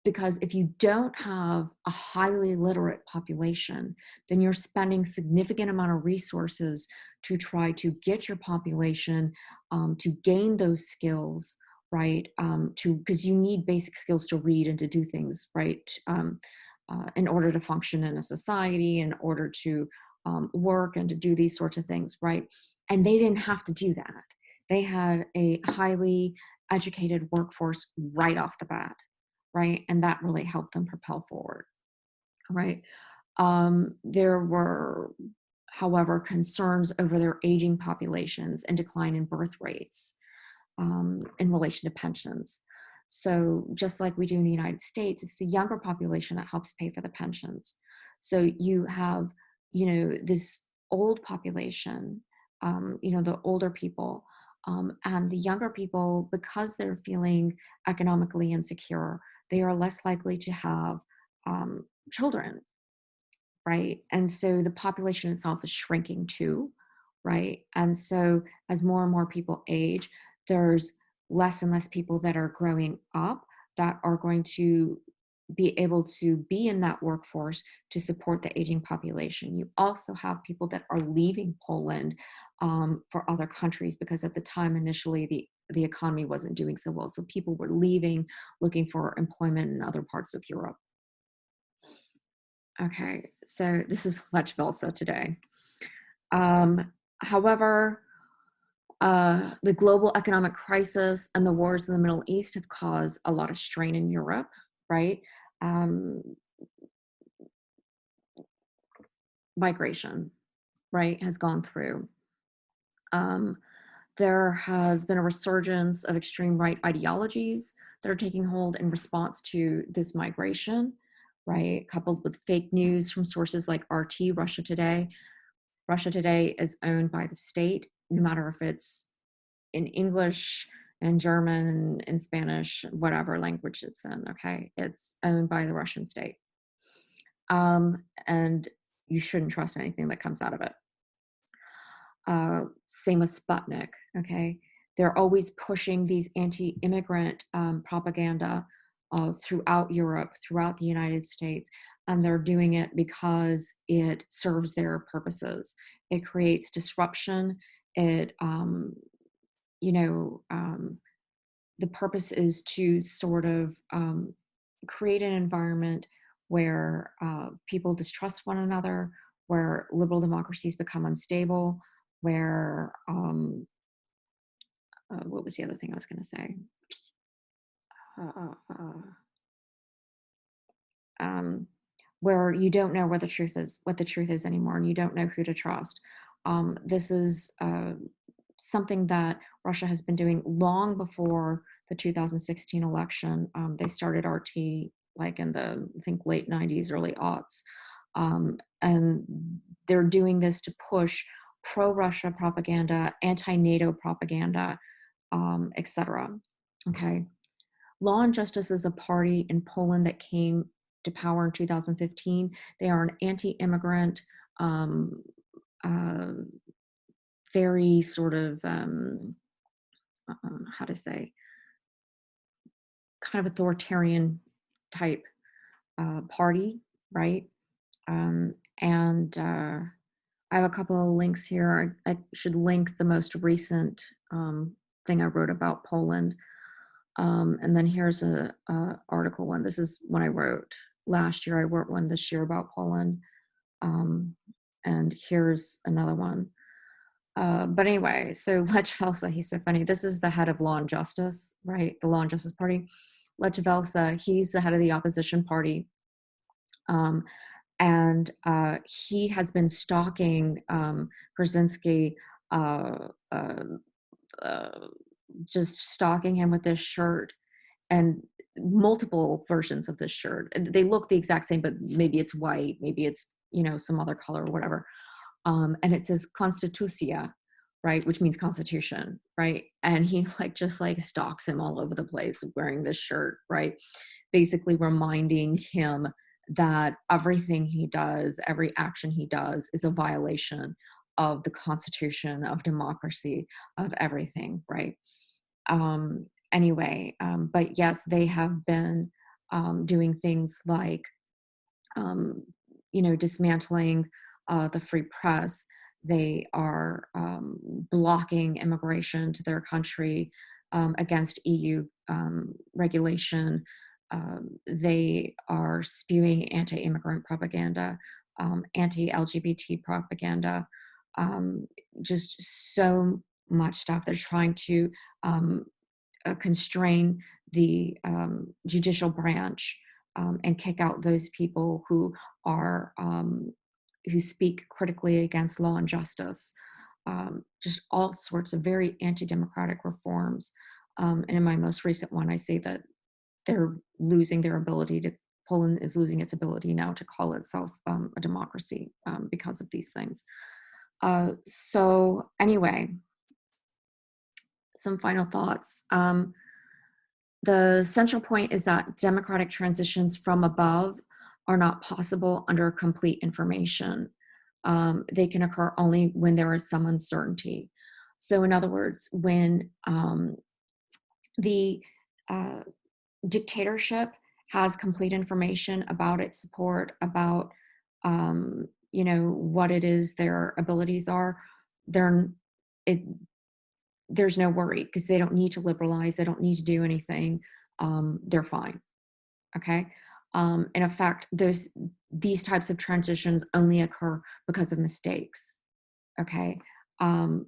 Because if you don't have a highly literate population, then you're spending significant amount of resources to try to get your population to gain those skills, right? Because you need basic skills to read and to do things, right? In order to function in a society, in order to work and to do these sorts of things, right? And they didn't have to do that. They had a highly educated workforce right off the bat, right? And that really helped them propel forward, right? There were, however, concerns over their aging populations and decline in birth rates in relation to pensions. So just like we do in the United States, it's the younger population that helps pay for the pensions. So you have, this old population, the older people, and the younger people, because they're feeling economically insecure, they are less likely to have children, right? And so the population itself is shrinking too, right? And so as more and more people age, there's less and less people that are growing up that are going to be able to be in that workforce to support the aging population. You also have people that are leaving Poland for other countries because at the time initially the economy wasn't doing so well. So people were leaving, looking for employment in other parts of Europe. Okay, so this is much Vilsa today. However, the global economic crisis and the wars in the Middle East have caused a lot of strain in Europe, right? Um, Migration, right, has gone through. There has been a resurgence of extreme right ideologies that are taking hold in response to this migration, right? Coupled with fake news from sources like RT, Russia Today. Russia Today is owned by the state, no matter if it's in English and German and Spanish, whatever language it's in, okay? It's owned by the Russian state. And you shouldn't trust anything that comes out of it. Same with Sputnik, okay? They're always pushing these anti-immigrant propaganda throughout Europe, throughout the United States, and they're doing it because it serves their purposes. It creates disruption. It, the purpose is to sort of create an environment where people distrust one another, where liberal democracies become unstable, where what was the other thing I was going to say? Where you don't know what the truth is anymore, and you don't know who to trust. This is something that Russia has been doing long before the 2016 election. They started RT like in the, I think, late 90s, early aughts. And they're doing this to push pro-Russia propaganda, anti-NATO propaganda, etc. Okay. Law and Justice is a party in Poland that came to power in 2015. They are an anti-immigrant, um, uh, very sort of, how to say, kind of authoritarian type party, right? And I have a couple of links here. I should link the most recent thing I wrote about Poland. And then here's a article one. This is one I wrote last year. I wrote one this year about Poland. And here's another one. But anyway, so Lech Walesa, he's so funny. This is the head of Law and Justice, right? The Law and Justice Party. Lech Walesa, he's the head of the opposition party. And he has been stalking Brzezinski, just stalking him with this shirt and multiple versions of this shirt. They look the exact same, but maybe it's white, maybe it's, some other color or whatever. And it says Constitucia, right, which means constitution, right? And he just stalks him all over the place wearing this shirt, right? Basically reminding him that everything he does, every action he does is a violation of the Constitution, of democracy, of everything, right? Anyway, but yes, they have been doing things like, dismantling the free press. They are blocking immigration to their country against EU regulation. They are spewing anti-immigrant propaganda, anti-LGBT propaganda, just so much stuff. They're trying to constrain the judicial branch and kick out those people who are who speak critically against law and justice. Just all sorts of very anti-democratic reforms. And in my most recent one, I say that they're losing their ability to. Poland is losing its ability now to call itself a democracy because of these things. So anyway, some final thoughts. The central point is that democratic transitions from above are not possible under complete information. They can occur only when there is some uncertainty. So in other words, when the dictatorship has complete information about its support, about what it is their abilities are, there's no worry because they don't need to liberalize. They don't need to do anything. They're fine. Okay. In effect, these types of transitions only occur because of mistakes. Okay.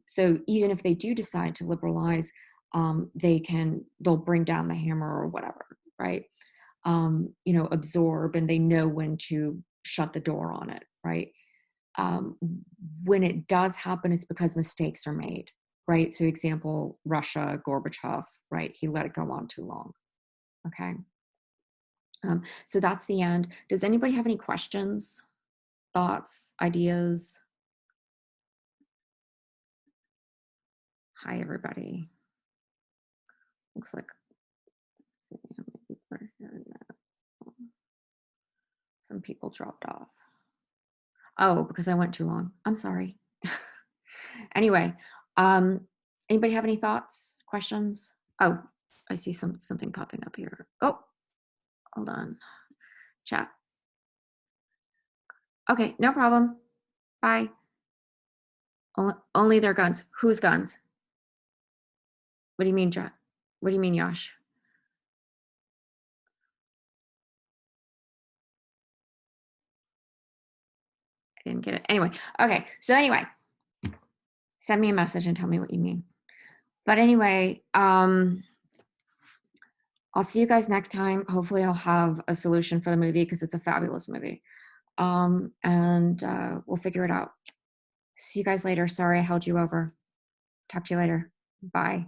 So even if they do decide to liberalize, they'll bring down the hammer or whatever, right? Absorb, and they know when to shut the door on it, right? When it does happen, it's because mistakes are made, right? So example, Russia, Gorbachev, right? He let it go on too long. Okay. So that's the end. Does anybody have any questions, thoughts, ideas? Hi, everybody. Looks like some people dropped off. Oh, because I went too long. I'm sorry. Anyway, anybody have any thoughts, questions? Oh, I see something popping up here. Oh, hold on. Chat. Okay, no problem. Bye. Only their guns. Whose guns? What do you mean, Chat? What do you mean, Yash? I didn't get it. Anyway, okay. So anyway, send me a message and tell me what you mean. But anyway, I'll see you guys next time. Hopefully I'll have a solution for the movie because it's a fabulous movie. And we'll figure it out. See you guys later. Sorry I held you over. Talk to you later. Bye.